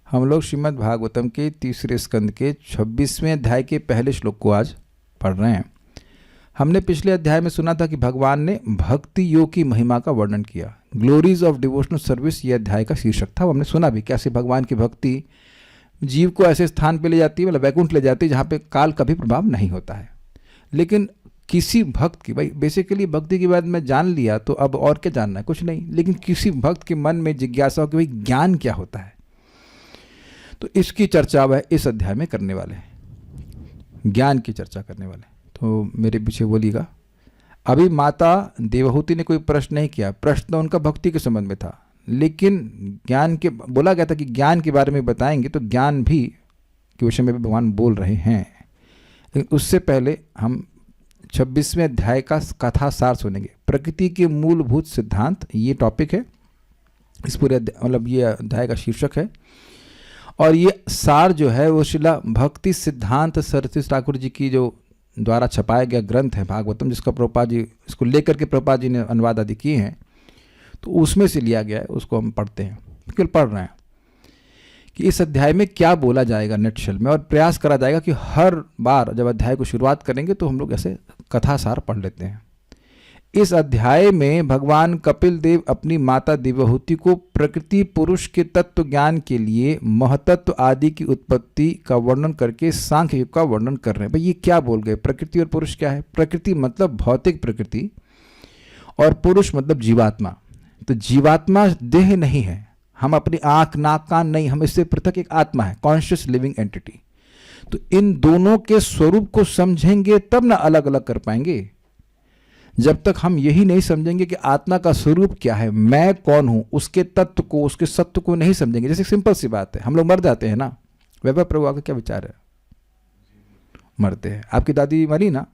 हम लोग श्रीमद् भागवतम के तीसरे स्कंद के 26वें अध्याय के पहले श्लोक को आज पढ़ रहे हैं। हमने पिछले अध्याय में सुना था कि भगवान ने भक्ति योग की महिमा का वर्णन किया। ग्लोरीज ऑफ डिवोशनल सर्विस ये अध्याय का शीर्षक था। हमने सुना भी कैसे भगवान की भक्ति जीव को ऐसे स्थान पे ले जाती है, मतलब वैकुंठ ले जाती है जहाँ पे काल का भी प्रभाव नहीं होता है। लेकिन किसी भक्त की, भाई बेसिकली भक्ति के बाद में जान लिया तो अब और क्या जानना है, कुछ नहीं। लेकिन किसी भक्त के मन में जिज्ञासा हो कि भाई ज्ञान क्या होता है, तो इसकी चर्चा वह इस अध्याय में करने वाले हैं, ज्ञान की चर्चा करने वाले। तो मेरे पीछे बोलिएगा। अभी माता देवहूति ने कोई प्रश्न नहीं किया, प्रश्न तो उनका भक्ति के संबंध में था, लेकिन ज्ञान के बोला गया था कि ज्ञान के बारे में बताएंगे, तो ज्ञान भी के विषय में भी भगवान बोल रहे हैं। लेकिन उससे पहले हम 26वें अध्याय का कथा सार सुनेंगे। प्रकृति के मूलभूत सिद्धांत, ये टॉपिक है, इस पूरे मतलब ये अध्याय का शीर्षक है। और ये सार जो है वो शिला भक्ति सिद्धांत सरस्वती ठाकुर जी की जो द्वारा छपाया गया ग्रंथ है भागवतम, जिसका प्रभुपाद जी, इसको लेकर के प्रभुपाद जी ने अनुवाद आदि किए हैं, तो उसमें से लिया गया है। उसको हम पढ़ते हैं, केवल पढ़ रहे हैं कि इस अध्याय में क्या बोला जाएगा नटशल में, और प्रयास करा जाएगा कि हर बार जब अध्याय को शुरुआत करेंगे तो हम लोग ऐसे कथा सार पढ़ लेते हैं। इस अध्याय में भगवान कपिल देव अपनी माता दिव्यहूति को प्रकृति पुरुष के तत्व ज्ञान के लिए महतत्व आदि की उत्पत्ति का वर्णन करके सांख्य युग का वर्णन कर रहे हैं। भाई ये क्या बोल गए, प्रकृति और पुरुष क्या है? प्रकृति मतलब भौतिक प्रकृति और पुरुष मतलब जीवात्मा। तो जीवात्मा देह नहीं है, हम अपनी आंख नाक कान नहीं, हम इससे पृथक एक आत्मा है, कॉन्शियस लिविंग एंटिटी। तो इन दोनों के स्वरूप को समझेंगे तब ना अलग अलग कर पाएंगे। जब तक हम यही नहीं समझेंगे कि आत्मा का स्वरूप क्या है, मैं कौन हूं, उसके तत्व को, उसके सत्व को नहीं समझेंगे। जैसे सिंपल सी बात है, हम लोग मर जाते हैं ना। वैभव प्रभु आपका क्या विचार है? मरते हैं। आपकी दादी मरी ना?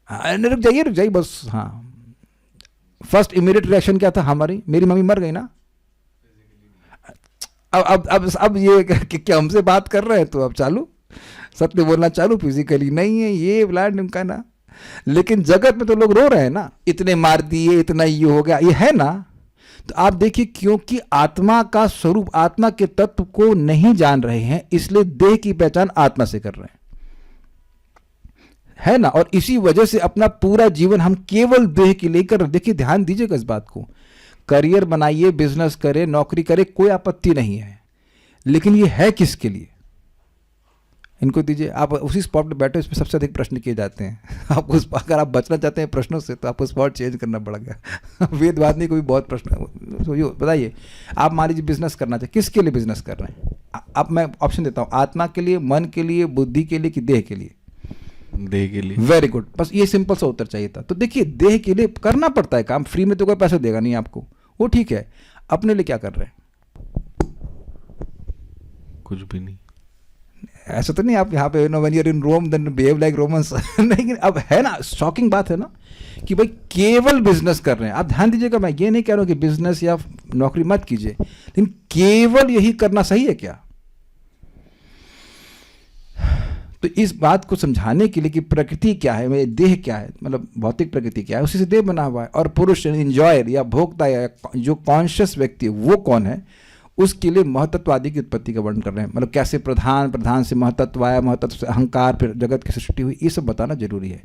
रुक जाइए बस। हाँ, फर्स्ट इमीडिएट रिएक्शन क्या था हमारी? मेरी मम्मी मर गई ना। अब ये क्या हमसे बात कर रहे हैं, तो अब चालू सत्य बोलना चालू, फिजिकली नहीं है ये ब्लड उनका ना। लेकिन जगत में तो लोग रो रहे हैं ना, इतने मार दिए, इतना ये हो गया, ये है ना। तो आप देखिए, क्योंकि आत्मा का स्वरूप, आत्मा के तत्व को नहीं जान रहे हैं, इसलिए देह की पहचान आत्मा से कर रहे हैं, है ना। और इसी वजह से अपना पूरा जीवन हम केवल देह के लिए कर रहे हैं। देखिए, ध्यान दीजिएगा इस बात को। करियर बनाइए, बिजनेस करें, नौकरी करें, कोई आपत्ति नहीं है, लेकिन ये है किसके लिए? इनको दीजिए। आप उसी स्पॉट पे बैठे, इसमें सबसे अधिक प्रश्न किए जाते हैं। आपको अगर आप बचना चाहते हैं प्रश्नों से, तो आपको स्पॉट चेंज करना पड़ेगा। वेदवादी को भी बहुत प्रश्न। तो बताइए, आप मान लीजिए बिजनेस करना चाहिए, किसके लिए बिजनेस कर रहे हैं? अब मैं ऑप्शन देता हूँ, आत्मा के लिए, मन के लिए, बुद्धि के लिए, कि देह के लिए? देह के लिए। वेरी गुड, बस ये सिंपल सा उत्तर चाहिए था। तो देखिए, देह के लिए करना पड़ता है काम, फ्री में तो कोई पैसा देगा नहीं आपको, वो ठीक है। अपने लिए क्या कर रहे हैं? कुछ भी नहीं। ऐसा तो नहीं आप यहाँ पे when you are in Rome then behave like Romans. नहीं, अब है ना, शॉकिंग बात है ना कि भाई केवल बिजनेस कर रहे हैं। आप ध्यान दीजिएगा, मैं ये नहीं कह रहा हूँ कि बिजनेस या नौकरी मत कीजिए, लेकिन केवल यही करना सही है क्या? तो इस बात को समझाने के लिए कि प्रकृति क्या है, मेरे देह क्या है, मतलब भौतिक प्रकृति क्या है, उसी से देह बना हुआ है। और पुरुष इंजॉयर या भोक्ता या जो कॉन्शियस व्यक्ति है, वो कौन है, उसके लिए महतत्व आदि की उत्पत्ति का वर्णन कर रहे हैं। मतलब कैसे प्रधान से महतत्व आया, महतत्व से अहंकार, फिर जगत की सृष्टि हुई, ये सब बताना जरूरी है।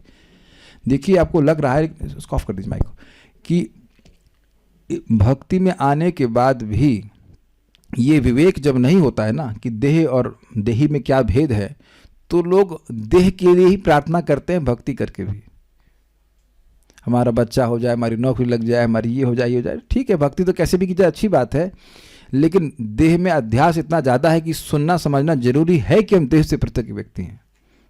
देखिए, आपको लग रहा है, उसको ऑफ कर दीजिए माइक को, कि भक्ति में आने के बाद भी ये विवेक जब नहीं होता है ना कि देह और देही में क्या भेद है, तो लोग देह के लिए ही प्रार्थना करते हैं, भक्ति करके भी। हमारा बच्चा हो जाए, हमारी नौकरी लग जाए, हमारी ये हो जाए, ये हो जाए, ठीक है, भक्ति तो कैसे भी की जाए, अच्छी बात है। लेकिन देह में अध्यास इतना ज़्यादा है कि सुनना समझना जरूरी है कि हम देह से पृथक व्यक्ति हैं।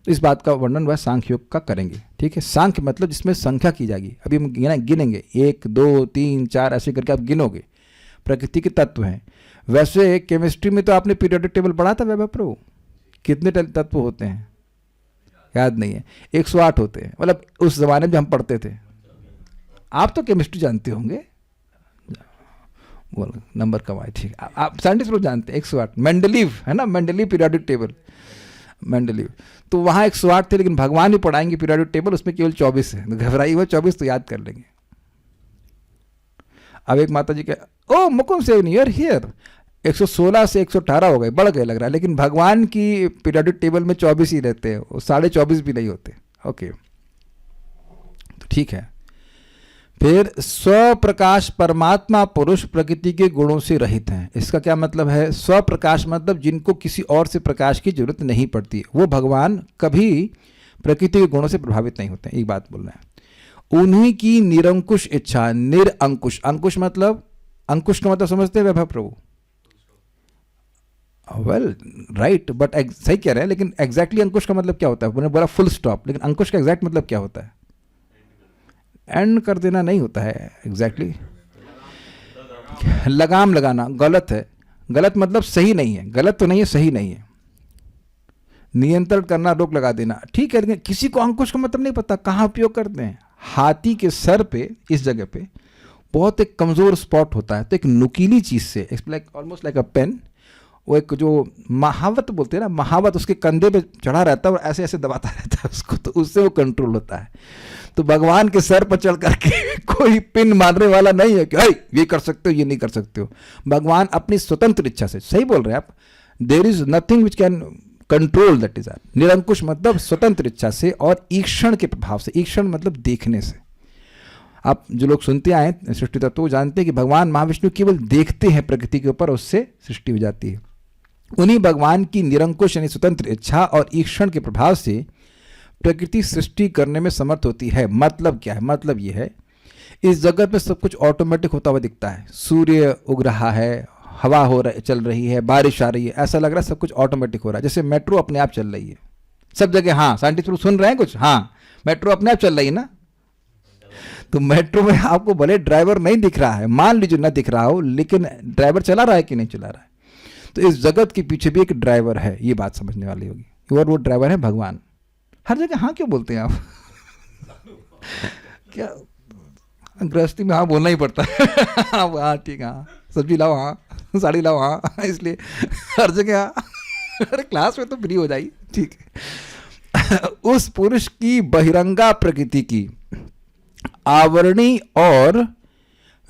इस बात का वर्णन वह सांख्य योग का करेंगे, ठीक है। सांख्य मतलब जिसमें संख्या की जाएगी। अभी हम गिनेंगे 1 2 3 4 ऐसे करके आप गिनोगे, प्रकृति के तत्व हैं। वैसे केमिस्ट्री में तो आपने पीरियोडिक टेबल पढ़ा था वैभव प्रभु, कितने तत्व होते हैं याद नहीं है, 108 होते हैं। मतलब उस जमाने में हम पढ़ते थे, आप तो केमिस्ट्री जानते होंगे, बोल नंबर कमाए, ठीक। आप साइंटिस्ट लोग जानते हैं 108, मेंडलीव है ना, मेंडलीव पीरियोडिक टेबल, मेंडलीव। तो वहाँ 108 थे, लेकिन भगवान ही पढ़ाएंगे पीरियोडिक टेबल, उसमें केवल 24 है। तो घबराई हुआ, 24 तो याद कर लेंगे। अब एक माता जी के, ओ मुकुंद सेवनी, यू आर हियर, 116 से 118 हो गए, बढ़ गए लग रहा है, लेकिन भगवान की पीरियोडिक टेबल में 24 ही रहते हैं, वो 24.5 भी नहीं होते। ओके, तो ठीक है। फिर स्वप्रकाश परमात्मा पुरुष प्रकृति के गुणों से रहित हैं। इसका क्या मतलब है? स्वप्रकाश मतलब जिनको किसी और से प्रकाश की जरूरत नहीं पड़ती, वो भगवान कभी प्रकृति के गुणों से प्रभावित नहीं होते। एक बात बोल रहे हैं। उन्हीं की निरंकुश इच्छा, निरअंकुश, अंकुश मतलब, अंकुश का मतलब समझते हैं वैभव प्रभु? वेल राइट, बट सही कह रहे हैं, लेकिन एग्जैक्टली अंकुश का मतलब क्या होता है? मैंने बोला फुल स्टॉप, लेकिन अंकुश का एग्जैक्ट मतलब क्या होता है? एंड कर देना नहीं होता है एग्जैक्टली। लगाम लगाना गलत है। गलत मतलब सही नहीं है, गलत तो नहीं है, सही नहीं है। नियंत्रण करना, रोक लगा देना, ठीक है, लेकिन किसी को अंकुश का मतलब नहीं पता, कहाँ उपयोग करते हैं? हाथी के सर पे, इस जगह पे बहुत एक कमजोर स्पॉट होता है, तो एक नुकीली चीज से, it's like almost like a pen, वो एक जो महावत बोलते हैं ना, महावत उसके कंधे पे चढ़ा रहता है और ऐसे ऐसे दबाता रहता है उसको, तो उससे वो कंट्रोल होता है। तो भगवान के सर पर चढ़ करके कोई पिन मारने वाला नहीं है कि ये कर सकते हो, ये नहीं कर सकते हो। भगवान अपनी स्वतंत्र इच्छा से, सही बोल रहे हैं आप, there is nothing which can control that is. निरंकुश मतलब स्वतंत्र इच्छा से और ईक्षण के प्रभाव से। ईक्षण मतलब देखने से। आप जो लोग सुनते आए सृष्टि तत्व, तो जानते हैं कि भगवान महाविष्णु केवल देखते हैं प्रकृति के ऊपर, उससे सृष्टि हो जाती है। उन्हीं भगवान की निरंकुश यानी स्वतंत्र इच्छा और ईक्षण के प्रभाव से प्रकृति सृष्टि करने में समर्थ होती है। मतलब क्या है? मतलब ये है, इस जगत में सब कुछ ऑटोमेटिक होता हुआ दिखता है। सूर्य उग रहा है, हवा चल रही है, बारिश आ रही है, ऐसा लग रहा है सब कुछ ऑटोमेटिक हो रहा है, जैसे मेट्रो अपने आप चल रही है सब जगह। हाँ, साइंटिस्ट लोग सुन रहे हैं कुछ? हाँ, मेट्रो अपने आप चल रही है ना। तो मेट्रो में आपको भले ड्राइवर नहीं दिख रहा है, मान लीजिए ना दिख रहा हो, लेकिन ड्राइवर चला रहा है कि नहीं चला रहा है? तो इस जगत के पीछे भी एक ड्राइवर है, ये बात समझने वाली होगी। और वो ड्राइवर है भगवान। हर जगह हाँ क्यों बोलते हैं आप? क्या गृहस्थी में हाँ बोलना ही पड़ता है। हाँ ठीक, हाँ सब्जी लाओ, हाँ साड़ी लाओ, हाँ, इसलिए हर जगह हाँ। अरे क्लास में तो फ्री हो जाइए, ठीक है। उस पुरुष की बहिरंगा प्रकृति की आवरणी और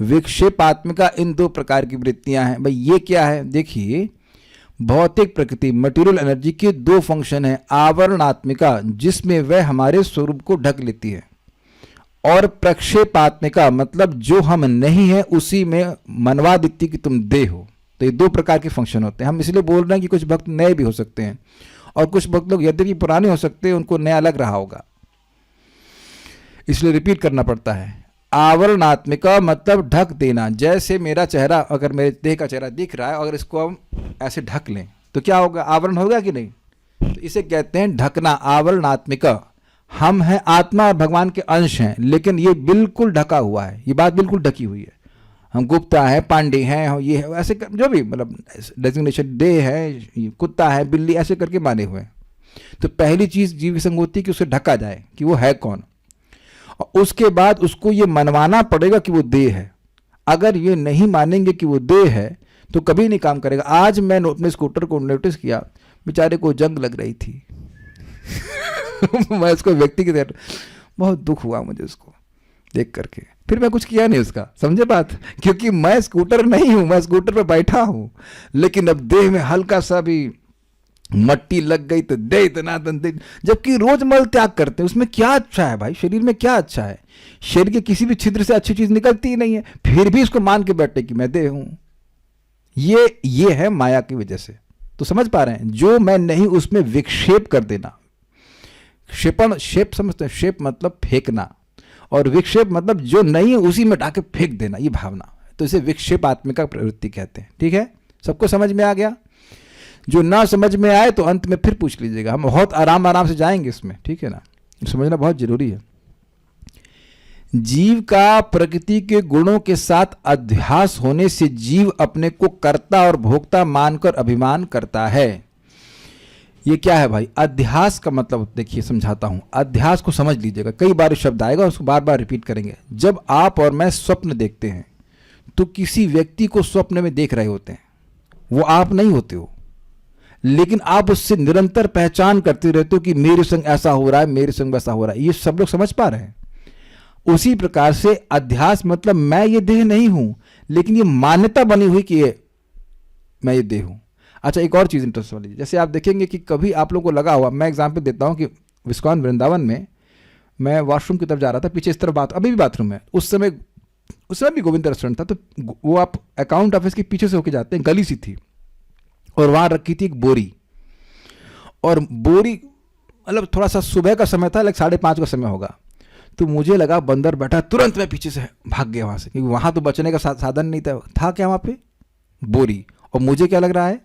विक्षेपात्मिका, इन दो प्रकार की वृत्तियां हैं। भाई ये क्या है? देखिए, भौतिक प्रकृति मटेरियल एनर्जी के दो फंक्शन है। आवरणात्मिका जिसमें वह हमारे स्वरूप को ढक लेती है, और प्रक्षेपात्मिका मतलब जो हम नहीं है उसी में मनवा देती कि तुम देह हो। तो ये दो प्रकार के फंक्शन होते हैं। हम इसलिए बोल रहे हैं कि कुछ भक्त नए भी हो सकते हैं और कुछ भक्त लोग यद्यपि पुराने हो सकते हैं, उनको नया लग रहा होगा, इसलिए रिपीट करना पड़ता है। आवरणात्मिका मतलब ढक देना। जैसे मेरा चेहरा, अगर मेरे देह का चेहरा दिख रहा है, अगर इसको हम ऐसे ढक लें तो क्या होगा? आवरण होगा कि नहीं? तो इसे कहते हैं ढकना, आवरणात्मिका। हम हैं आत्मा और भगवान के अंश हैं, लेकिन ये बिल्कुल ढका हुआ है, ये बात बिल्कुल ढकी हुई है। हम गुप्ता हैं, पांडे हैं, ये है, ऐसे जो भी मतलब डेजिग्नेशन, दे है, कुत्ता है, बिल्ली, ऐसे करके माने हुए हैं। तो पहली चीज जीव की संग होती है कि उसे ढका जाए कि वो है कौन, और उसके बाद उसको ये मनवाना पड़ेगा कि वो देह है। अगर ये नहीं मानेंगे कि वो देह है तो कभी नहीं काम करेगा। आज मैं अपने स्कूटर को नोटिस किया, बेचारे को जंग लग रही थी। मैं उसको व्यक्ति के तौर बहुत दुख हुआ मुझे उसको देख करके। फिर मैं कुछ किया नहीं उसका, समझे बात? क्योंकि मैं स्कूटर नहीं हूं, मैं स्कूटर पे बैठा हूं, लेकिन अब देह में हल्का सा भी मट्टी लग गई तो दे इतना दे। जबकि रोज मल त्याग करते हैं, उसमें क्या अच्छा है भाई? शरीर में क्या अच्छा है? शरीर के किसी भी छिद्र से अच्छी चीज निकलती ही नहीं है, फिर भी इसको मान के बैठे कि मैं देह हूं। ये है माया की वजह से। तो समझ पा रहे हैं? जो मैं नहीं उसमें विक्षेप कर देना। क्षेपण, शेप समझते हैं? शेप मतलब फेंकना, और विक्षेप मतलब जो नहीं है उसी में डाके फेंक देना, ये भावना। तो इसे विक्षेपात्मिका प्रवृत्ति कहते हैं। ठीक है, सबको समझ में आ गया? जो ना समझ में आए तो अंत में फिर पूछ लीजिएगा, हम बहुत आराम से जाएंगे इसमें, ठीक है ना? समझना बहुत जरूरी है। जीव का प्रकृति के गुणों के साथ अध्यास होने से जीव अपने को कर्ता और भोक्ता मानकर अभिमान करता है। ये क्या है भाई? अध्यास का मतलब देखिए, समझाता हूं। अध्यास को समझ लीजिएगा, कई बार शब्द आएगा, उसको बार बार रिपीट करेंगे। जब आप और मैं स्वप्न देखते हैं तो किसी व्यक्ति को स्वप्न में देख रहे होते हैं, वो आप नहीं होते हो, लेकिन आप उससे निरंतर पहचान करते रहते हो कि मेरे संग ऐसा हो रहा है, मेरे संग वैसा हो रहा है। ये सब लोग समझ पा रहे हैं? उसी प्रकार से अध्यास मतलब मैं ये देह नहीं हूं, लेकिन ये मान्यता बनी हुई कि मैं ये देह हूँ। अच्छा, एक और चीज़ इंटरेस्ट वाली, जैसे आप देखेंगे कि कभी आप लोगों को लगा हुआ, मैं एग्जाम्पल देता हूँ कि विस्कॉन वृंदावन में मैं वॉशरूम की तरफ जा रहा था, पीछे इस तरफ अभी भी बाथरूम है, उस समय भी गोविंद रेस्टोरेंट था, तो वो आप अकाउंट ऑफिस के पीछे से होके जाते हैं, गली सी थी, और वहाँ रखी थी एक बोरी, और बोरी मतलब थोड़ा सा सुबह का समय था, 5:30 का समय होगा, तो मुझे लगा बंदर बैठा, तुरंत मैं पीछे से भाग गया वहाँ से, क्योंकि वहाँ तो बचने का साधन नहीं था क्या वहाँ पे? बोरी। और मुझे क्या लग रहा है?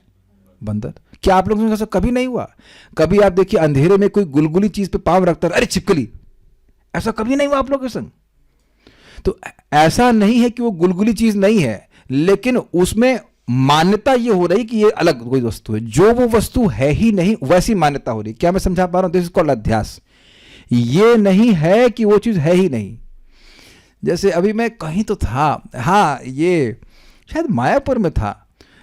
बंदर। क्या आप लोगों के साथ कभी नहीं हुआ? कभी आप देखिए अंधेरे में कोई गुलगुली चीज पे पाँव रखता है, अरे छिपकली, ऐसा कभी नहीं हुआ आप लोगों के संग? तो ऐसा नहीं है कि वो गुलगुली चीज नहीं है, लेकिन उसमें मान्यता ये हो रही कि ये अलग कोई वस्तु है, जो वो वस्तु है ही नहीं वैसी मान्यता हो रही। क्या मैं समझा पा रहा हूं? दिस इज कॉल्ड अध्यास। ये नहीं है कि वो चीज है ही नहीं। जैसे अभी मैं कहीं तो था, हाँ ये शायद मायापुर में था,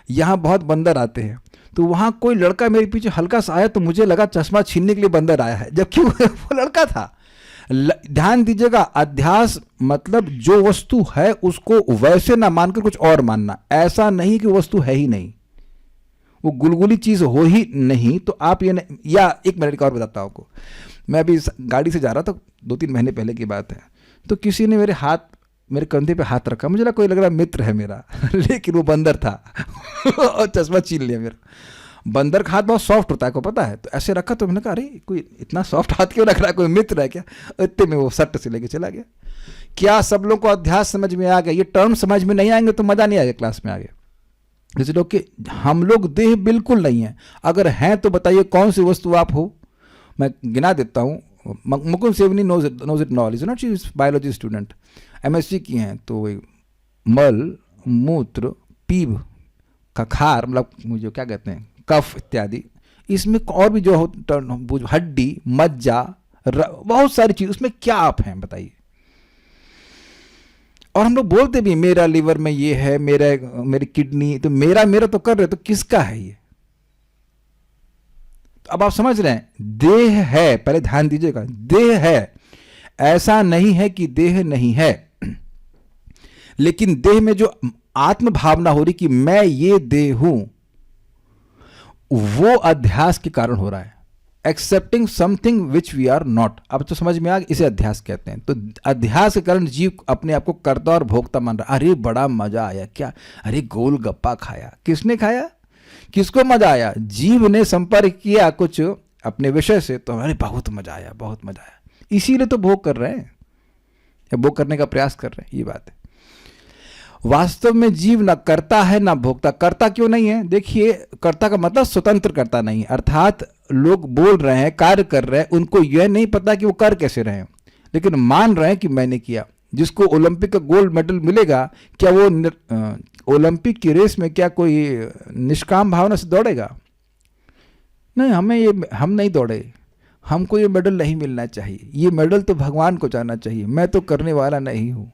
यहाँ बहुत बंदर आते हैं, तो वहाँ कोई लड़का मेरे पीछे हल्का सा आया, तो मुझे लगा चश्मा छीनने के लिए बंदर आया है, जबकि वो लड़का था। ध्यान दीजिएगा, अध्यास मतलब जो वस्तु है उसको वैसे ना मानकर कुछ और मानना। ऐसा नहीं कि वस्तु है ही नहीं, वो गुलगुली चीज हो ही नहीं, तो आप ये नहीं। या एक मिनट और बताता हूं आपको, मैं अभी गाड़ी से जा रहा था, 2-3 महीने पहले की बात है, तो किसी ने मेरे कंधे पे हाथ रखा, मुझे कोई लग रहा मित्र है मेरा लेकिन वो बंदर था और चश्मा छीन लिया मेरा। बंदर का हाथ बहुत सॉफ्ट होता है, को पता है, तो ऐसे रखा, तो मैंने कहा अरे कोई इतना सॉफ्ट हाथ क्यों रख रहा है, कोई मित्र है क्या? इतने में वो सट्ट से लेके चला गया। क्या सब लोग को अध्यास समझ में आ गया? ये टर्म समझ में नहीं आएंगे तो मजा नहीं आएगा क्लास में आगे। जैसे लोग कि हम लोग देह बिल्कुल नहीं है, अगर हैं तो बताइए कौन सी वस्तु आप हो? मैं गिना देता हूँ। मुकुंद सेवनी knows it knowledge, not she is biology student, MSc की हैं, तो मल, मूत्र, पीभ, कखार मतलब मुझे क्या कहते हैं, कफ इत्यादि, इसमें और भी जो हड्डी, मज्जा, बहुत सारी चीज, उसमें क्या आप हैं बताइए? और हम लोग बोलते भी मेरा लिवर में ये है, मेरी किडनी, तो मेरा तो कर रहे, तो किसका है ये? तो अब आप समझ रहे हैं, देह है, पहले ध्यान दीजिएगा, देह है, ऐसा नहीं है कि देह नहीं है, लेकिन देह में जो आत्म भावना हो रही कि मैं ये देह हूं, वो अध्यास के कारण हो रहा है। Excepting something which we are not. अब तो समझ में आ गया, इसे अध्यास कहते हैं। तो अध्यास के कारण जीव अपने आप को कर्ता और भोक्ता मान रहा। अरे बड़ा मजा आया क्या, अरे गोलगप्पा खाया, किसने खाया, किसको मजा आया? जीव ने संपर्क किया कुछ अपने विषय से, तो अरे बहुत मजा आया, बहुत मजा आया, इसीलिए तो भोग कर रहे हैं, या भोग करने का प्रयास कर रहे हैं, ये बात है। वास्तव में जीव ना करता है ना भोगता। करता क्यों नहीं है? देखिए, कर्ता का मतलब स्वतंत्र करता नहीं, अर्थात लोग बोल रहे हैं, कार्य कर रहे हैं, उनको यह नहीं पता कि वो कर कैसे रहे हैं, लेकिन मान रहे हैं कि मैंने किया। जिसको ओलंपिक का गोल्ड मेडल मिलेगा, क्या वो ओलंपिक की रेस में क्या कोई निष्काम भावना से दौड़ेगा? नहीं, हम नहीं दौड़े, हमको ये मेडल नहीं मिलना चाहिए, ये मेडल तो भगवान को जाना चाहिए, मैं तो करने वाला नहीं हूं।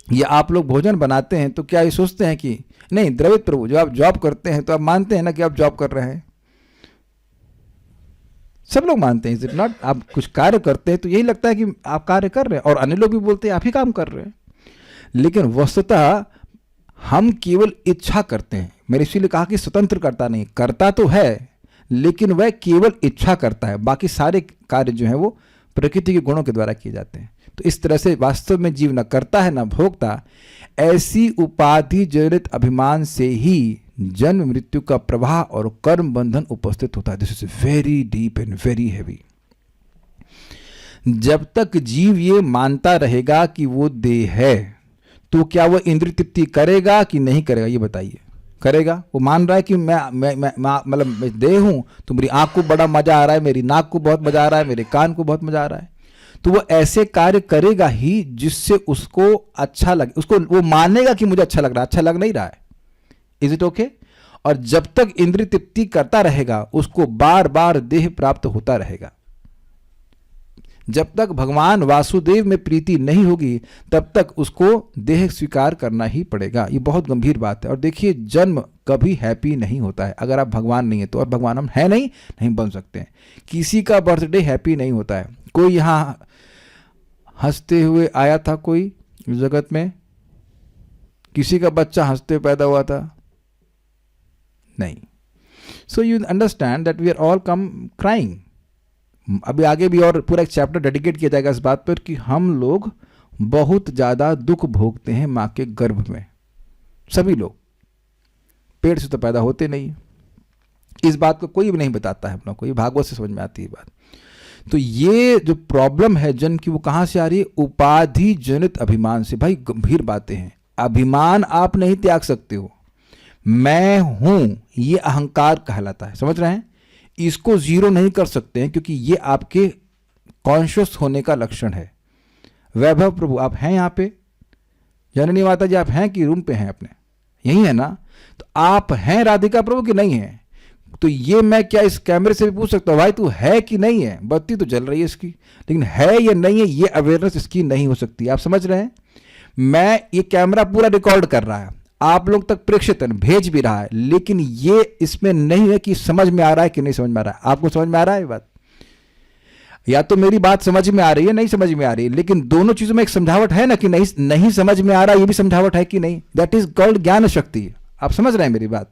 या आप लोग भोजन बनाते हैं तो क्या ये सोचते हैं कि नहीं द्रवित प्रभु, जो आप जॉब करते हैं तो आप मानते हैं ना कि आप जॉब कर रहे हैं? सब लोग मानते हैं, इज इट नॉट? आप कुछ कार्य करते हैं तो यही लगता है कि आप कार्य कर रहे हैं, और अन्य लोग भी बोलते हैं आप ही काम कर रहे हैं, लेकिन वस्तुतः हम केवल इच्छा करते हैं। मैंने इसीलिए कहा कि स्वतंत्र करता नहीं, करता तो है लेकिन वह केवल इच्छा करता है, बाकी सारे कार्य जो हैं वो प्रकृति के गुणों के द्वारा किए जाते हैं। तो इस तरह से वास्तव में जीव न करता है न भोगता। ऐसी उपाधि जनित अभिमान से ही जन्म मृत्यु का प्रवाह और कर्म बंधन उपस्थित होता है। This is very deep and very heavy. जब तक जीव ये मानता रहेगा कि वो देह है, तो क्या वो इंद्रिय तृप्ति करेगा कि नहीं करेगा? ये बताइए। करेगा। वो मान रहा है कि मैं देह हूं, तो मेरी आंख को बड़ा मजा आ रहा है, मेरी नाक को बहुत मजा आ रहा है, मेरे कान को बहुत मजा आ रहा है, तो वो ऐसे कार्य करेगा ही जिससे उसको अच्छा लगे, उसको वो मानेगा कि मुझे अच्छा लग रहा है। अच्छा लग नहीं रहा है, इज इट ओके? और जब तक इंद्रिय तृप्ति करता रहेगा उसको बार बार देह प्राप्त होता रहेगा। जब तक भगवान वासुदेव में प्रीति नहीं होगी तब तक उसको देह स्वीकार करना ही पड़ेगा। ये बहुत गंभीर बात है। और देखिए, जन्म कभी हैप्पी नहीं होता है अगर आप भगवान नहीं है तो, और भगवान हम है नहीं बन सकते हैं। किसी का बर्थडे हैप्पी नहीं होता है। कोई यहाँ हंसते हुए आया था कोई जगत में? किसी का बच्चा हंसते पैदा हुआ था? नहीं. So you understand that we are all come crying. अभी आगे भी और पूरा एक चैप्टर डेडिकेट किया जाएगा इस बात पर कि हम लोग बहुत ज़्यादा दुख भोगते हैं माँ के गर्भ में. सभी लोग पेट से तो पैदा होते नहीं. इस बात को कोई भी नहीं बताता है हम लोग को, ये भागवत से समझ में आती है बात. तो ये जो प्रॉब्लम है जन की, वो कहाँ से आ रही है? उपाधि जनित अभिमान से. भाई गंभीर बातें हैं. अभिमान आप नहीं त्याग सकते हो. मैं हूं, ये अहंकार कहलाता है. समझ रहे हैं? इसको जीरो नहीं कर सकते हैं क्योंकि ये आपके कॉन्शियस होने का लक्षण है. वैभव प्रभु आप हैं यहाँ पे? जननी माता जी आप हैं कि रूम पे हैं अपने? यही है ना? तो आप हैं राधिका प्रभु कि नहीं है? तो ये मैं क्या इस कैमरे से भी पूछ सकता हूँ भाई तू है कि नहीं है? बत्ती तो जल रही है इसकी, लेकिन है या नहीं है ये अवेयरनेस इसकी नहीं हो सकती. आप समझ रहे हैं? मैं ये कैमरा पूरा रिकॉर्ड कर रहा है, आप लोग तक प्रेक्षित भेज भी रहा है, लेकिन ये इसमें नहीं है कि समझ में आ रहा है कि नहीं समझ में आ रहा है. आपको समझ में आ रहा है ये बात? या तो मेरी बात समझ में आ रही है, नहीं समझ में आ रही है, लेकिन दोनों चीजों में एक समझावट है ना कि नहीं समझ में आ रहा, ये भी समझावट है कि नहीं. दैट इज कॉल्ड ज्ञान शक्ति. आप समझ रहे हैं मेरी बात?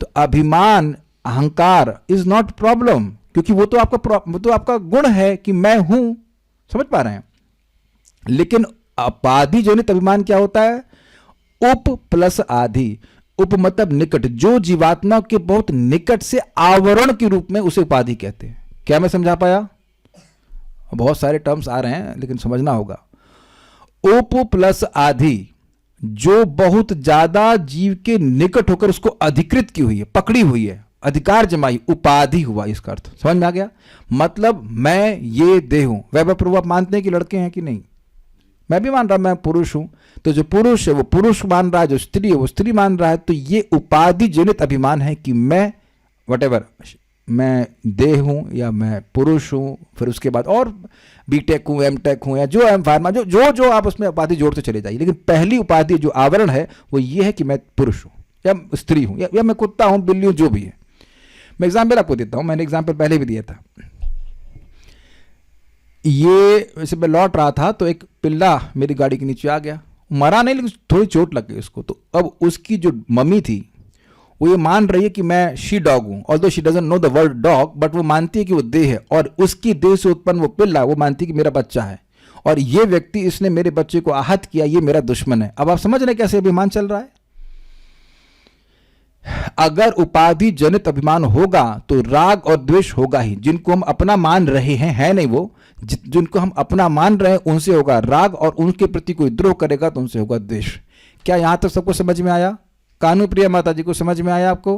तो अभिमान अहंकार इज नॉट प्रॉब्लम, क्योंकि वो तो आपका गुण है कि मैं हूं. समझ पा रहे हैं? लेकिन उपाधि जनित अभिमान क्या होता है? उप प्लस आधि. उप मतलब निकट, जो जीवात्मा के बहुत निकट से आवरण के रूप में उसे उपाधि कहते हैं. क्या मैं समझा पाया? बहुत सारे टर्म्स आ रहे हैं लेकिन समझना होगा. उप प्लस आधि, जो बहुत ज्यादा जीव के निकट होकर उसको अधिकृत की हुई है, पकड़ी हुई है, अधिकार जमाई, उपाधि हुआ. इसका अर्थ समझ में आ गया? मतलब मैं ये देह हूं. वैभव प्रभु आप मानते हैं कि लड़के हैं कि नहीं? मैं भी मान रहा मैं पुरुष हूं. तो जो पुरुष है वो पुरुष मान रहा है, जो स्त्री है वो स्त्री मान रहा है. तो ये उपाधि जनित अभिमान है कि मैं वटेवर, मैं देह हूं या मैं पुरुष हूं. फिर उसके बाद और बीटेक हूं, एमटेक हूं, या जो एम फार्मा, जो आप उसमें उपाधि जोड़ते चले जाइए. लेकिन पहली उपाधि जो आवरण है वो ये है कि मैं पुरुष हूं या स्त्री हूं या मैं कुत्ता हूं, बिल्ली हूं, जो भी है. मैं एग्जाम्पल आपको देता हूं, मैंने एग्जाम्पल पहले भी दिया था. ये वैसे मैं लौट रहा था तो एक पिल्ला मेरी गाड़ी के नीचे आ गया. मरा नहीं लेकिन थोड़ी चोट लग गई उसको. तो अब उसकी जो मम्मी थी वो ये मान रही है कि मैं शी डॉग हूं, although she doesn't know the word dog, but वो मानती है कि वो देह है. और उसकी देह से उत्पन्न वो पिल्ला वो मानती है कि मेरा बच्चा है. और ये व्यक्ति, इसने मेरे बच्चे को आहत किया, ये मेरा दुश्मन है. अब आप समझ रहे कैसे अभिमान चल रहा है? अगर उपाधि जनित अभिमान होगा तो राग और द्वेष होगा ही. जिनको हम अपना मान रहे हैं, है नहीं वो, जिनको हम अपना मान रहे हैं उनसे होगा राग, और उनके प्रति कोई द्रोह करेगा तो उनसे होगा द्वेष. क्या यहां तक सबको समझ में आया? कानू प्रिया माता जी को समझ में आया आपको?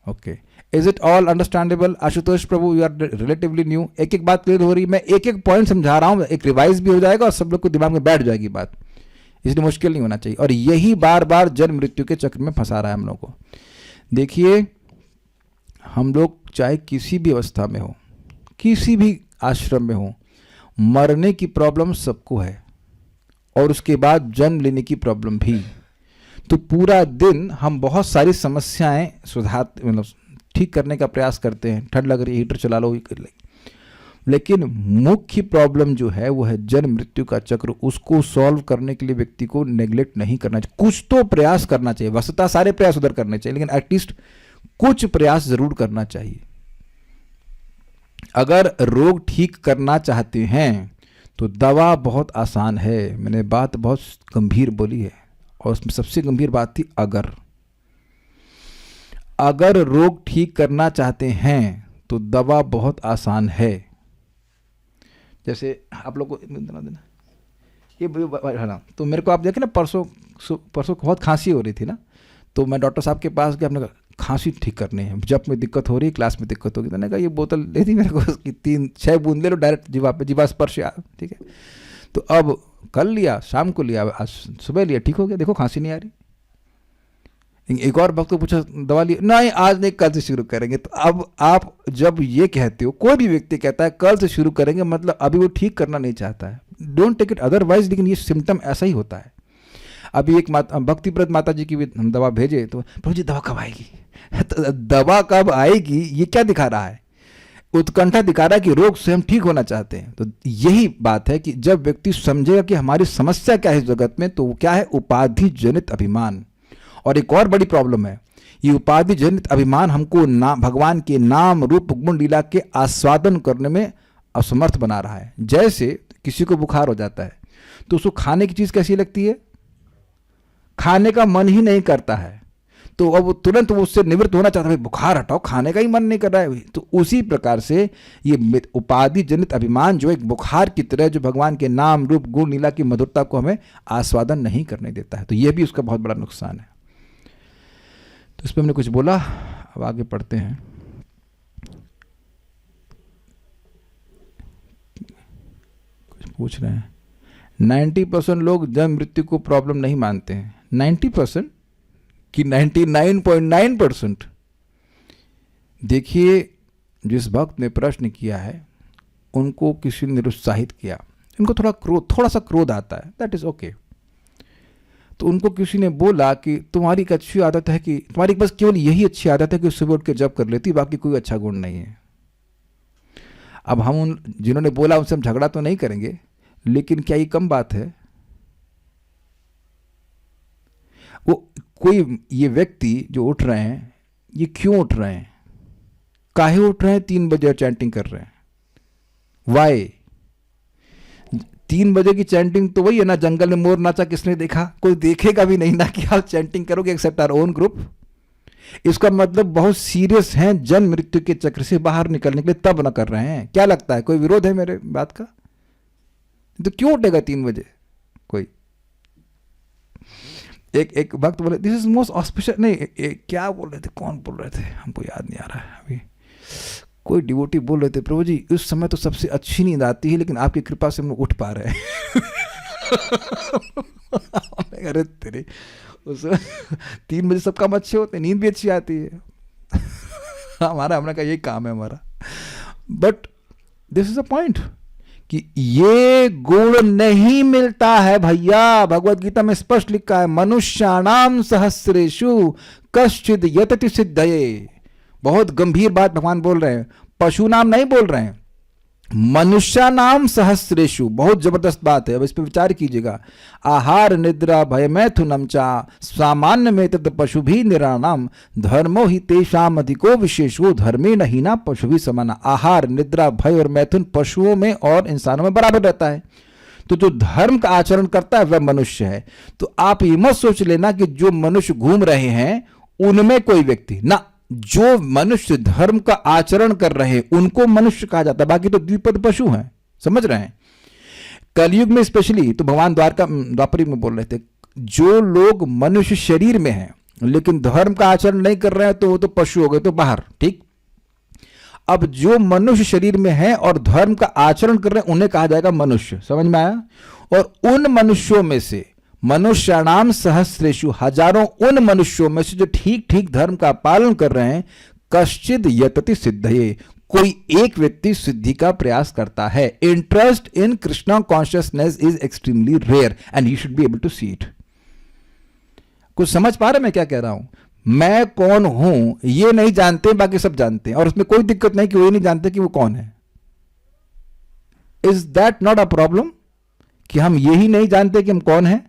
Okay. Is it all understandable? Ashutosh Prabhu you are relatively new. एक एक बात क्लियर हो रही है. मैं एक एक पॉइंट समझा रहा हूं, एक रिवाइज भी हो जाएगा और सब लोग को दिमाग में बैठ जाएगी बात. इसलिए मुश्किल नहीं होना चाहिए. और यही बार बार जन्म मृत्यु के चक्र में फंसा रहा है हम लोग को. देखिए, हम लोग चाहे किसी भी अवस्था में हो, किसी भी आश्रम में हो, मरने की प्रॉब्लम सबको है और उसके बाद जन्म लेने की प्रॉब्लम भी. तो पूरा दिन हम बहुत सारी समस्याएं मतलब ठीक करने का प्रयास करते हैं. ठंड लग रही है, हीटर चला लो, ये कर ले. लेकिन मुख्य प्रॉब्लम जो है वो है जन्म मृत्यु का चक्र. उसको सॉल्व करने के लिए व्यक्ति को नेग्लेक्ट नहीं करना चाहिए. कुछ तो प्रयास करना चाहिए. वस्तुतः सारे प्रयास उधर करने चाहिए, लेकिन एटलीस्ट कुछ प्रयास जरूर करना चाहिए. अगर रोग ठीक करना चाहते हैं तो दवा बहुत आसान है. मैंने बात बहुत गंभीर बोली है और उसमें सबसे गंभीर बात थी अगर रोग ठीक करना चाहते हैं तो दवा बहुत आसान है. जैसे आप लोग को देना ये है ना, तो मेरे को आप देखें ना, परसों बहुत खांसी हो रही थी ना, तो मैं डॉक्टर साहब के पास गया. आपने कहा खांसी ठीक करनी है, जब में दिक्कत हो रही है, क्लास में दिक्कत होगी. मैंने कहा ये बोतल ले दी मेरे को, उसकी 3-6 बूंद ले लो, डायरेक्ट जीवा स्पर्श. ठीक है, तो अब कल लिया, शाम को लिया, आज सुबह लिया, ठीक हो गया. देखो खांसी नहीं आ रही. एक और वक्त को पूछा दवा लिया, नहीं आज नहीं, कल से शुरू करेंगे. तो अब आप जब ये कहते हो, कोई भी व्यक्ति कहता है कल से शुरू करेंगे, मतलब अभी वो ठीक करना नहीं चाहता है. Don't take it otherwise. लेकिन ये सिम्टम ऐसा ही होता है. अभी एक भक्तिप्रद माता जी की भी हम दवा भेजे, तो प्रभु जी दवा कब आएगी? तो दवा कब आएगी ये क्या दिखा रहा है? उत्कंठा दिखा रहा है कि रोग से हम ठीक होना चाहते हैं. तो यही बात है कि जब व्यक्ति समझेगा कि हमारी समस्या क्या है इस जगत में, तो क्या है? उपाधि जनित अभिमान. और एक और बड़ी प्रॉब्लम है, ये उपाधि जनित अभिमान हमको भगवान के नाम रूप गुण लीला के आस्वादन करने में असमर्थ बना रहा है। जैसे किसी को बुखार हो जाता है तो उसको खाने की चीज़ कैसी लगती है, खाने का मन ही नहीं करता है, तो अब तुरंत वो उससे निवृत्त होना चाहता है, भाई बुखार हटाओ, खाने का ही मन नहीं कर रहा है। तो उसी प्रकार से ये उपाधि जनित अभिमान जो एक बुखार की तरह जो भगवान के नाम रूप गुण लीला की मधुरता को हमें आस्वादन नहीं करने देता है, तो यह भी उसका बहुत बड़ा नुकसान है। तो इस पर हमने कुछ बोला, अब आगे पढ़ते हैं। कुछ पूछ रहे हैं, 90% लोग जन्म मृत्यु को प्रॉब्लम नहीं मानते हैं। 90% कि 99.9%? देखिए, जिस भक्त ने प्रश्न किया है उनको किसी ने निरुत्साहित किया, इनको थोड़ा सा क्रोध आता है, दैट इज ओके। तो उनको किसी ने बोला कि तुम्हारी एक अच्छी आदत है कि तुम्हारी बस केवल यही अच्छी आदत है कि सुबह उठ के जप कर लेती, बाकी कोई अच्छा गुण नहीं है। अब हम उन जिन्होंने बोला उनसे हम झगड़ा तो नहीं करेंगे, लेकिन क्या ये कम बात है? वो कोई ये व्यक्ति जो उठ रहे हैं, ये क्यों उठ रहे हैं, काहे उठ रहे हैं? 3 बजे चैंटिंग कर रहे हैं, वाई? 3 बजे की चैंटिंग तो वही है ना, जंगल में मोर नाचा किसने देखा? कोई देखेगा भी नहीं ना कि आप चैंटिंग करोगे एक्सेप्ट आवर ओन ग्रुप। इसका मतलब बहुत सीरियस हैं, जन्म मृत्यु के चक्र से बाहर निकलने के लिए तब न कर रहे हैं। क्या लगता है, कोई विरोध है मेरे बात का? तो क्यों उठेगा 3 बजे कोई? एक भक्त बोले दिस इज मोस्ट ऑस्पिशियस, नहीं क्या बोल रहे थे, कौन बोल रहे थे, हमको याद नहीं आ रहा है अभी। कोई डिवोटी बोल रहे थे, प्रभु जी उस समय तो सबसे अच्छी नींद आती है, लेकिन आपकी कृपा से हम लोग उठ पा रहे हैं। अरे तेरे, उस 3 बजे सब काम अच्छे होते हैं, नींद भी अच्छी आती है। हमने कहा यही काम है हमारा। But this is a point कि ये गुण नहीं मिलता है भैया। भगवत गीता में स्पष्ट लिखा है, मनुष्याणाम सहस्रेषु कश्चिद यतति सिद्धये। बहुत गंभीर बात भगवान बोल रहे हैं, पशु नाम नहीं बोल रहे हैं, मनुष्यानाम सहस्रेषु। बहुत जबरदस्त बात है, अब इस पर विचार कीजिएगा। आहार निद्रा भय मैथुनम चा सामान्य में तद पशु भी निराणाम धर्मो ही तेषाम अधिको विशेषो धर्मे नहीं ना पशु भी समाना। आहार निद्रा भय और मैथुन पशुओं में और इंसानों में बराबर रहता है। तो जो धर्म का आचरण करता है वह मनुष्य है। तो आप ये मत सोच लेना कि जो मनुष्य घूम रहे हैं उनमें कोई व्यक्ति ना, जो मनुष्य धर्म का आचरण कर रहे हैं उनको मनुष्य कहा जाता है, बाकी तो द्विपद पशु हैं। समझ रहे हैं? कलयुग में स्पेशली तो भगवान द्वापर में बोल रहे थे, जो लोग मनुष्य शरीर में हैं लेकिन धर्म का आचरण नहीं कर रहे हैं तो वो तो पशु हो गए, तो बाहर। ठीक, अब जो मनुष्य शरीर में है और धर्म का आचरण कर रहे हैं उन्हें कहा जाएगा मनुष्य। समझ में आया? और उन मनुष्यों में से मनुष्याणाम सहस्रेषु, हजारों उन मनुष्यों में से जो ठीक ठीक धर्म का पालन कर रहे हैं, कश्चिद यतति सिद्धये, कोई एक व्यक्ति सिद्धि का प्रयास करता है। Interest in Krishna consciousness is extremely rare and you should be able to see it. कुछ समझ पा रहे मैं क्या कह रहा हूं? मैं कौन हूं ये नहीं जानते, बाकी सब जानते हैं, और उसमें कोई दिक्कत नहीं कि वो नहीं जानते कि वो कौन है। Is that not a problem कि हम यही नहीं जानते कि हम कौन हैं?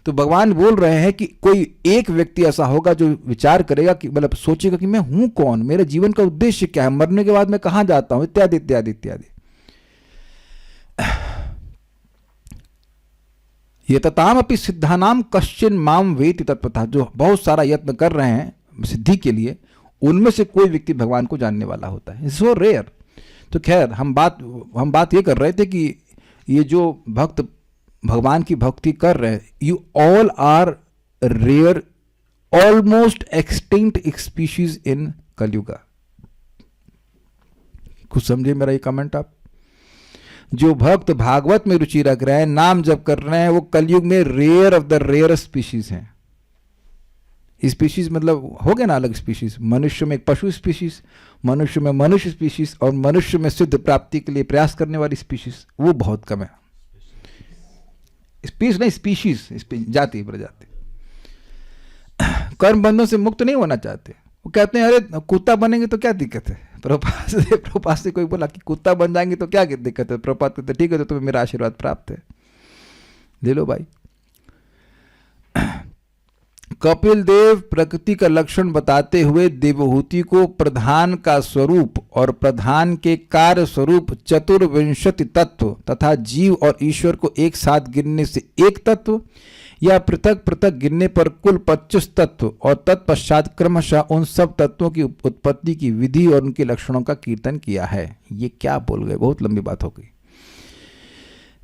तो भगवान बोल रहे हैं कि कोई एक व्यक्ति ऐसा होगा जो विचार करेगा कि मतलब सोचेगा कि मैं हूं कौन, मेरे जीवन का उद्देश्य क्या है, मरने के बाद मैं कहां जाता हूं, इत्यादि इत्यादि इत्यादि। ये तताम अपि सिद्धानाम कश्चिन माम वेति तत्पथा, जो बहुत सारा यत्न कर रहे हैं सिद्धि के लिए, उनमें से कोई व्यक्ति भगवान को जानने वाला होता है। So rare. तो खैर हम बात ये कर रहे थे कि ये जो भक्त भगवान की भक्ति कर रहे हैं, you all are rare, almost extinct species in Kaliyuga. कुछ समझे मेरा ये कमेंट आप? जो भक्त भागवत में रुचि रख रहे हैं, नाम जप कर रहे हैं, वो कलयुग में rare of the rare species हैं। स्पीशीज मतलब हो गया ना अलग स्पीशीज, मनुष्य में एक पशु स्पीशीज, मनुष्य में मनुष्य स्पीशीज, और मनुष्य में सिद्ध प्राप्ति के लिए प्रयास करने वाली स्पीशीज, वो बहुत कम है। स्पीस नहीं, स्पीशीज, जाति प्रजाति। कर्म बंधों से मुक्त नहीं होना चाहते। वो कहते हैं अरे कुत्ता बनेंगे तो क्या दिक्कत है। प्रभुपाद से कोई बोला कि कुत्ता बन जाएंगे तो क्या दिक्कत है? प्रभुपाद कहते ठीक है, तो तुम्हें मेरा आशीर्वाद प्राप्त है, ले लो भाई। कपिल देव प्रकृति का लक्षण बताते हुए देवहूति को प्रधान का स्वरूप और प्रधान के कार्य स्वरूप चतुर्विंशति तत्व तथा जीव और ईश्वर को एक साथ गिनने से एक तत्व या पृथक पृथक गिनने पर कुल 25 तत्व और तत्पश्चात क्रमशः उन सब तत्वों की उत्पत्ति की विधि और उनके लक्षणों का कीर्तन किया है। ये क्या बोल गए, बहुत लंबी बात हो गई।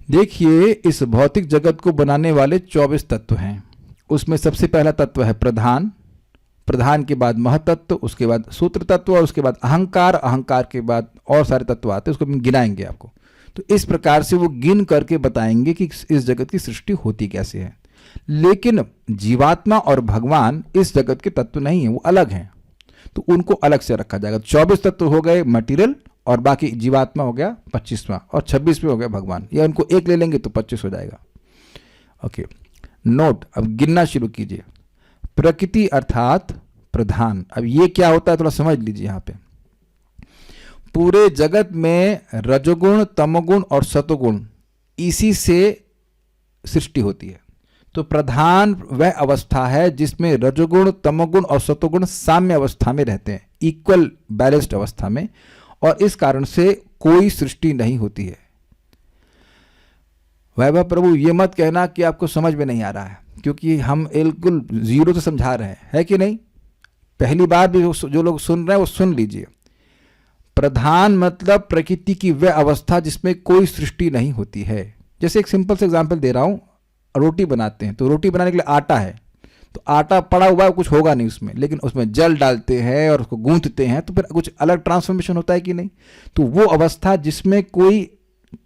देखिए, इस भौतिक जगत को बनाने वाले 24 तत्व हैं। उसमें सबसे पहला तत्व है प्रधान, प्रधान के बाद महतत्व, उसके बाद सूत्र तत्व और उसके बाद अहंकार, अहंकार के बाद और सारे तत्व आते हैं, उसको हम गिनाएंगे आपको। तो इस प्रकार से वो गिन करके बताएंगे कि इस जगत की सृष्टि होती कैसे है। लेकिन जीवात्मा और भगवान इस जगत के तत्व नहीं है, वो अलग हैं, तो उनको अलग से रखा जाएगा। 24 तत्व हो गए मटेरियल और बाकी जीवात्मा हो गया 25वां और 26वें हो गया भगवान, या उनको एक ले लेंगे तो 25 हो जाएगा। ओके, नोट, अब गिनना शुरू कीजिए। प्रकृति अर्थात प्रधान। अब ये क्या होता है थोड़ा समझ लीजिए। यहाँ पे पूरे जगत में रजोगुण, तमोगुण और सतोगुण, इसी से सृष्टि होती है। तो प्रधान वह अवस्था है जिसमें रजोगुण, तमोगुण और सतोगुण साम्य अवस्था में रहते हैं, इक्वल बैलेंस्ड अवस्था में, और इस कारण से कोई सृष्टि नहीं होती है। वैभव प्रभु, ये मत कहना कि आपको समझ में नहीं आ रहा है, क्योंकि हम बिल्कुल जीरो से समझा रहे हैं, है कि नहीं? पहली बार भी जो लोग सुन रहे हैं वो सुन लीजिए। प्रधान मतलब प्रकृति की वह अवस्था जिसमें कोई सृष्टि नहीं होती है। जैसे एक सिंपल से एग्जांपल दे रहा हूं, रोटी बनाते हैं तो रोटी बनाने के लिए आटा है, तो आटा पड़ा हुआ है, कुछ होगा नहीं उसमें, लेकिन उसमें जल डालते हैं और उसको गूंथते हैं तो फिर कुछ अलग ट्रांसफॉर्मेशन होता है कि नहीं? तो वो अवस्था जिसमें कोई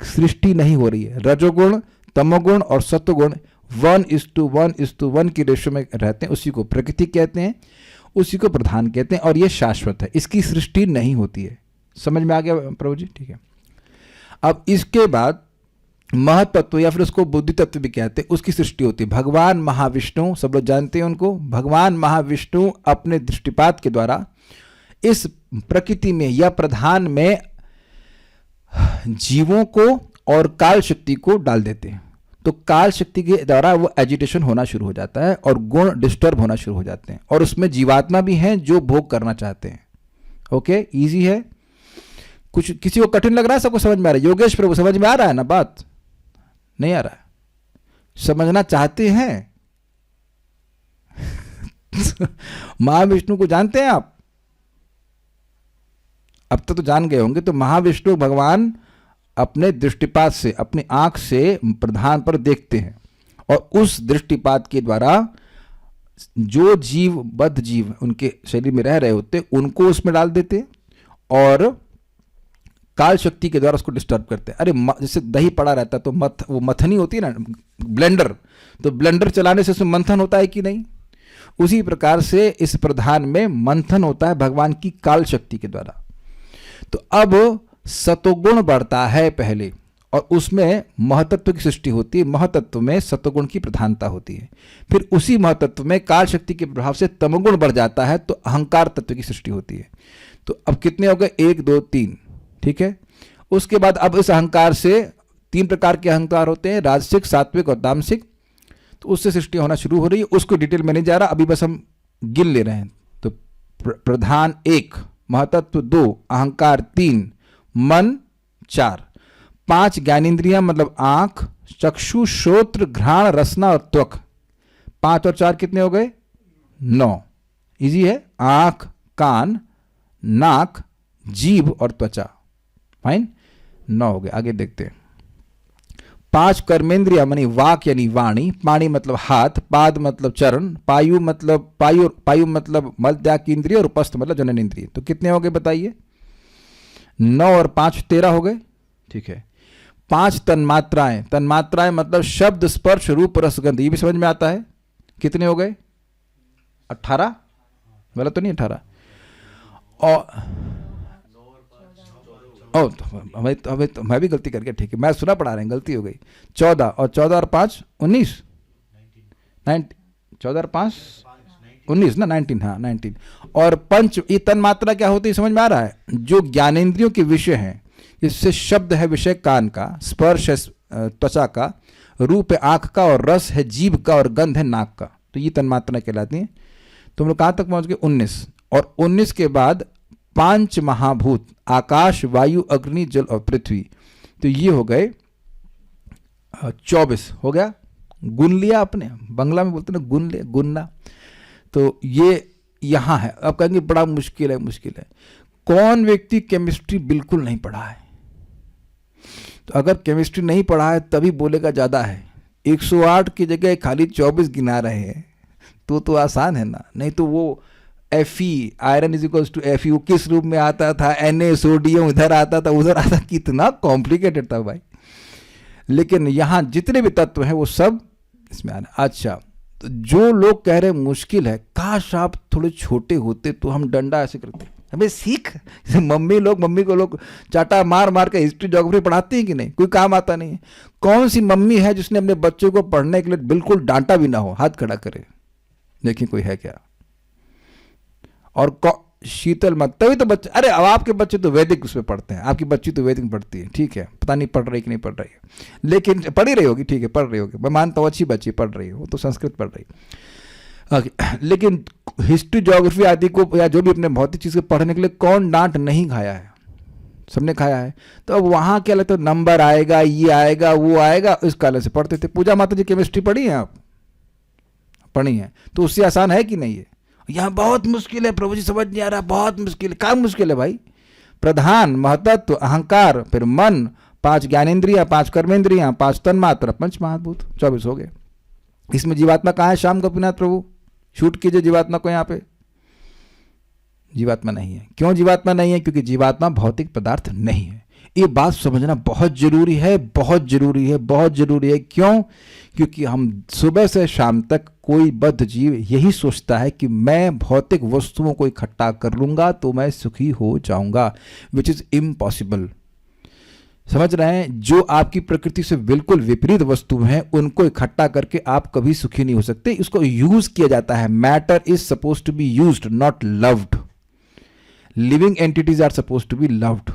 सृष्टि नहीं हो रही है, रजोगुण, तमोगुण और सत्वगुण 1:1:1 की रेशो में रहते हैं, उसी को प्रकृति कहते हैं, उसी को प्रधान कहते हैं, और ये शाश्वत है, इसकी सृष्टि नहीं होती है। समझ में आ गया प्रभु जी? ठीक है। अब इसके बाद महतत्व या फिर उसको बुद्धि तत्व भी कहते हैं, उसकी सृष्टि होती है। भगवान महाविष्णु, सब लोग जानते हैं उनको, भगवान महाविष्णु अपने दृष्टिपात के द्वारा इस प्रकृति में या प्रधान में जीवों को और काल शक्ति को डाल देते हैं। तो काल शक्ति के द्वारा वो एजिटेशन होना शुरू हो जाता है और गुण डिस्टर्ब होना शुरू हो जाते हैं, और उसमें जीवात्मा भी हैं जो भोग करना चाहते हैं। ओके, इजी है? कुछ किसी को कठिन लग रहा है? सबको समझ में आ रहा है? योगेश प्रभु, समझ में आ रहा है ना बात? नहीं आ रहा है? समझना चाहते हैं? महाविष्णु को जानते हैं आप? अब तक तो जान गए होंगे। तो महाविष्णु भगवान अपने दृष्टिपात से, अपनी आंख से प्रधान पर देखते हैं, और उस दृष्टिपात के द्वारा जो जीव, बद्ध जीव उनके शरीर में रह रहे होते उनको उसमें डाल देते, और काल शक्ति के द्वारा उसको डिस्टर्ब करते हैं। अरे जैसे दही पड़ा रहता है तो वो मथनी होती है ना, ब्लेंडर, तो ब्लेंडर चलाने से उसमें मंथन होता है कि नहीं? उसी प्रकार से इस प्रधान में मंथन होता है भगवान की काल शक्ति के द्वारा। तो अब सतोगुण बढ़ता है पहले, और उसमें महतत्व की सृष्टि होती है। महतत्व में सतोगुण की प्रधानता होती है। फिर उसी महतत्व में काल शक्ति के प्रभाव से तमोगुण बढ़ जाता है, तो अहंकार तत्व की सृष्टि होती है। तो अब कितने हो गए? 1 2 3, ठीक है। उसके बाद अब इस अहंकार से 3 प्रकार के अहंकार होते हैं, राजसिक, सात्विक और तामसिक। तो उससे सृष्टि होना शुरू हो रही है, उसको डिटेल में नहीं जा रहा, अभी बस हम गिन ले रहे हैं। तो प्रधान 1, महतत्व 2, अहंकार 3, मन 4, 5 ज्ञानेंद्रियां मतलब आंख, चक्षु, श्रोत्र, घ्राण, रसना और त्वक। 5 और 4 कितने हो गए? 9। इजी है? आंख, कान, नाक, जीभ और त्वचा। फाइन, 9 हो गए। आगे देखते हैं। 5 कर्मेंद्रिया मानी वाक यानी वाणी, पाणी मतलब हाथ, पाद मतलब चरण, पायु मतलब मलत्याग इंद्रिय और उपस्थ मतलब जनन इंद्रिय। तो कितने हो गए बताइए? 9 और 5 13 हो गए, ठीक है। 5 तन्मात्राएं, तन्मात्राएं मतलब शब्द, स्पर्श, रूप, रस, गंध, ये भी समझ में आता है। कितने हो गए? 18, गलत तो नहीं? 18 और तो मैं भी गलती करके, ठीक है, मैं सुना पढ़ा रहे हैं, गलती हो गई। 14 और 14 और 5 19, 14 और 5 19 ना, 19, हाँ 19। और पंच, ये तन मात्रा क्या होती है समझ में आ रहा है? जो ज्ञानेंद्रियों के विषय हैं, इससे शब्द है विषय कान का, स्पर्श है त्वचा का, रूप है आंख का, और रस है जीभ का, और गंध है नाक का। तो ये तन्मात्राएं कहलाती हैं। तो हम लोग कहाँ तक पहुँच गए? 19। और 19 के बाद 5 महाभूत, आकाश, वायु, अग्नि, जल और पृथ्वी। तो ये हो गए 24 हो गया। गुन लिया आपने, बंगला में बोलते ना गुन लिया, गुनना। तो ये यहाँ है। अब कहेंगे बड़ा मुश्किल है, मुश्किल है। कौन व्यक्ति केमिस्ट्री बिल्कुल नहीं पढ़ा है? तो अगर केमिस्ट्री नहीं पढ़ा है तभी बोलेगा ज़्यादा है। 108 की जगह खाली 24 गिना रहे हैं तो आसान है ना। नहीं तो वो Fe, iron is equals to Fe, वो किस रूप में आता था, Na, सोडियम इधर आता था उधर आता, कितना कॉम्प्लिकेटेड था भाई। लेकिन यहाँ जितने भी तत्व हैं वो सब इसमें आना। अच्छा, तो जो लोग कह रहे हैं मुश्किल है, काश आप थोड़े छोटे होते तो हम डंडा ऐसे करते, अबे सीख। मम्मी को लोग चाटा मार मार के हिस्ट्री ज्योग्राफी पढ़ाती हैं कि नहीं? कोई काम आता नहीं है। कौन सी मम्मी है जिसने अपने बच्चों को पढ़ने के लिए बिल्कुल डांटा भी ना हो? हाथ खड़ा करे, देखिए कोई है क्या? और शीतल मत, तभी तो बच्चे, अरे अब आपके बच्चे तो वैदिक उसमें पढ़ते हैं, आपकी बच्ची तो वैदिक पढ़ती है, ठीक है, पता नहीं पढ़ रही कि नहीं पढ़ रही है, लेकिन पढ़ ही रही होगी, ठीक है, पढ़ रही होगी, मैं मानता हूँ अच्छी बच्ची पढ़ रही है, वो तो संस्कृत पढ़ रही है। लेकिन हिस्ट्री ज्योग्राफी आदि को या जो भी अपने भौतिक चीज़ को पढ़ने के लिए कौन डांट नहीं खाया है? सबने खाया है। तो अब वहाँ क्या लगता है, नंबर आएगा, ये आएगा, वो आएगा, इस काले से पढ़ते थे। पूजा माता जी केमिस्ट्री पढ़ी है आप? पढ़ी है, तो उससे आसान है कि नहीं है? यहाँ बहुत मुश्किल है प्रभु जी, समझ नहीं आ रहा, बहुत मुश्किल है। क्या मुश्किल है भाई? प्रधान, महतत्व, अहंकार, फिर मन, 5 ज्ञानेंद्रियाँ, 5 कर्मेंद्रियाँ, 5 तन्मात्रा, 5 महाभूत, 24 हो गए। इसमें जीवात्मा कहाँ है? श्याम गोपीनाथ प्रभु, शूट कीजिए जीवात्मा को यहाँ पे। जीवात्मा नहीं है। क्यों जीवात्मा नहीं है? क्योंकि जीवात्मा भौतिक पदार्थ नहीं है। ये बात समझना बहुत जरूरी है, बहुत जरूरी है, बहुत जरूरी है। क्यों? क्योंकि हम सुबह से शाम तक कोई बद्ध जीव यही सोचता है कि मैं भौतिक वस्तुओं को इकट्ठा कर लूंगा तो मैं सुखी हो जाऊंगा, विच इज इम्पॉसिबल। समझ रहे हैं? जो आपकी प्रकृति से बिल्कुल विपरीत वस्तु हैं उनको इकट्ठा करके आप कभी सुखी नहीं हो सकते। इसको यूज किया जाता है। Matter is suppose to be used, not loved. Living entities are suppose to be loved.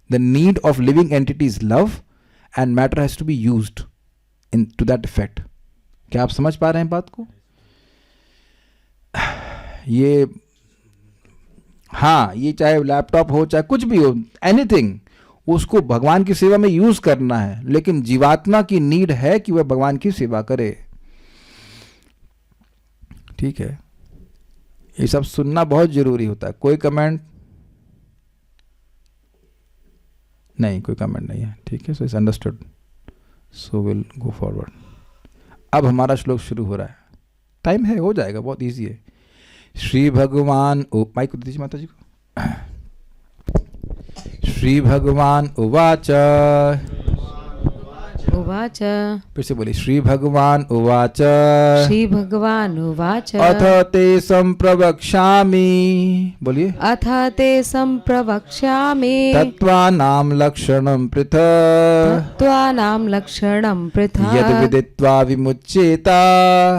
The need of living entity is love and matter has to be used in to that effect. क्या आप समझ पा रहे हैं बात को? ये हाँ, ये चाहे लैपटॉप हो चाहे कुछ भी हो, एनीथिंग, उसको भगवान की सेवा में यूज करना है। लेकिन जीवात्मा की नीड है कि वह भगवान की सेवा करे। ठीक है, ये सब सुनना बहुत जरूरी होता है। कोई कमेंट नहीं? कोई कमेंट नहीं है, ठीक है। So it's understood, so will go forward. अब हमारा श्लोक शुरू हो रहा है। टाइम है, हो जाएगा, बहुत इजी है। श्री भगवान माइक दीजिए माता जी को। श्री भगवान उवाच, उवाच, फिर से बोलिए, श्री भगवान उवाच, श्री भगवान उवाच, अथ ते संप्रवक्ष्यामि, बोलिए, अथ ते संप्रवक्ष्यामि तत्त्वानां लक्षणं पृथक्, तत्त्वानां लक्षणं पृथक्, यद् विदित्वा विमुच्येत,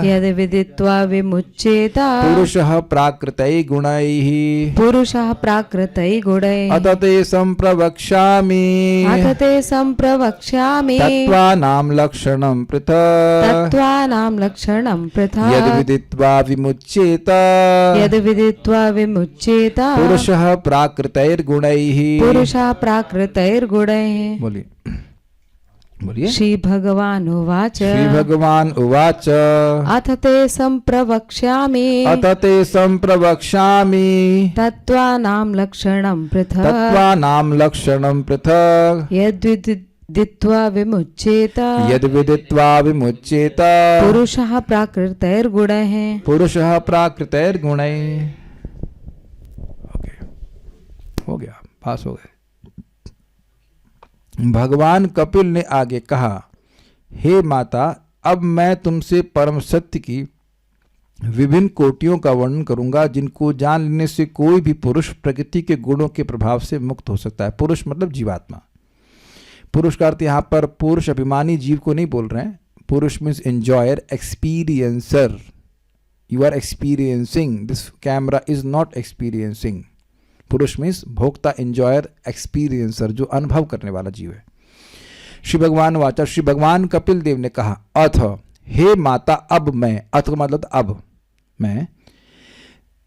यद् विदित्वा विमुच्येत, पुरुषः प्राकृतैः गुणैः, पुरुषः प्राकृतैः गुणैः, अथ ते संप्रवक्ष्यामि, अथ ते संप्रवक्ष्यामि तत्त्वानां लक्षणं पृथक्, तत्त्वानां लक्षणं पृथक्, यद् विदित्वा विमुच्येत, यद् विदित्वा विमुच्येत, पुरुषः प्राकृतैर्गुणैः, पुरुषः प्राकृतैर्गुणैः। बोलिए, बोलिए। श्री भगवान उवाच, श्री भगवान उवाच, अथ ते संप्रवक्ष्यामि, अथ ते संप्रवक्ष्यामि, तत्त्वानां लक्षणं पृथक्, तत्त्वानां लक्षणं पृथक्, यद्विदित्वा विमुच्येत, यद् विदित्वा विमुच्येत, पुरुषः प्राकृतैर्गुणैः, पुरुषः प्राकृतैर्गुणैः। ओके, हो गया, पास हो गए। भगवान कपिल ने आगे कहा, हे माता, अब मैं तुमसे परम सत्य की विभिन्न कोटियों का वर्णन करूंगा जिनको जान लेने से कोई भी पुरुष प्रकृति के गुणों के प्रभाव से मुक्त हो सकता है। पुरुष मतलब जीवात्मा। पुरुष का अर्थ यहाँ पर पुरुष अभिमानी जीव को नहीं बोल रहे हैं। पुरुष means enjoyer, experiencer. You are experiencing, this camera is not experiencing. पुरुष मीन्स भोक्ता, एंजॉयर, एक्सपीरियंसर, जो अनुभव करने वाला जीव है। श्री भगवान वाचा, श्री भगवान कपिल देव ने कहा, अथ, हे माता, अब मैं, अथ का मतलब अब, में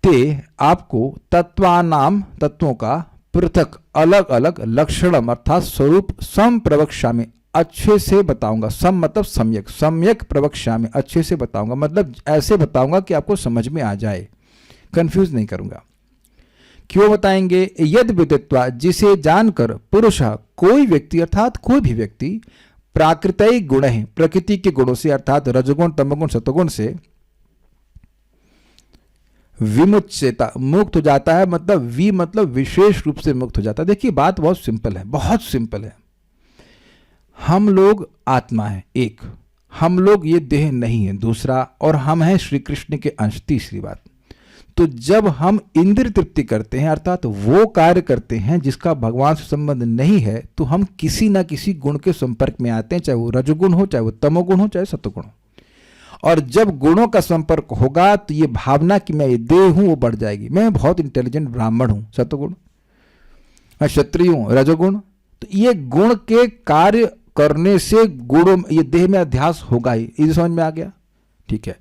ते आपको तत्वानाम तत्वों का पृथक अलग अलग लक्षणम अर्थात स्वरूप सम प्रवक्ष्यामि अच्छे से बताऊंगा। सम मतलब सम्यक, सम्यक प्रवक्ष्यामि अच्छे से बताऊंगा, मतलब ऐसे बताऊंगा कि आपको समझ में आ जाए, कंफ्यूज नहीं करूंगा। क्यों बताएंगे? यद विदित्वा जिसे जानकर पुरुष कोई व्यक्ति अर्थात कोई भी व्यक्ति प्राकृतिक गुण है प्रकृति के गुणों से अर्थात रजगुण तमगुण सतगुण से विमुच्यता मुक्त हो जाता है, मतलब वि मतलब विशेष रूप से मुक्त हो जाता है। देखिए बात बहुत सिंपल है, बहुत सिंपल है। हम लोग आत्मा है एक, हम लोग ये देह नहीं है दूसरा, और हम हैं श्री कृष्ण के अंश तीसरी बात। तो जब हम इंद्रिय तृप्ति करते हैं अर्थात वो कार्य करते हैं जिसका भगवान से संबंध नहीं है, तो हम किसी ना किसी गुण के संपर्क में आते हैं, चाहे वो रजोगुण हो, चाहे वो तमोगुण हो, चाहे सत्वगुण हो। और जब गुणों का संपर्क होगा तो ये भावना कि मैं ये देह हूं वो बढ़ जाएगी। मैं बहुत इंटेलिजेंट ब्राह्मण हूं, सत्वगुण, मैं क्षत्रिय हूं, रजोगुण। तो ये गुण के कार्य करने से गुणों ये देह में अध्यास होगा ही। ये समझ में आ गया? ठीक है।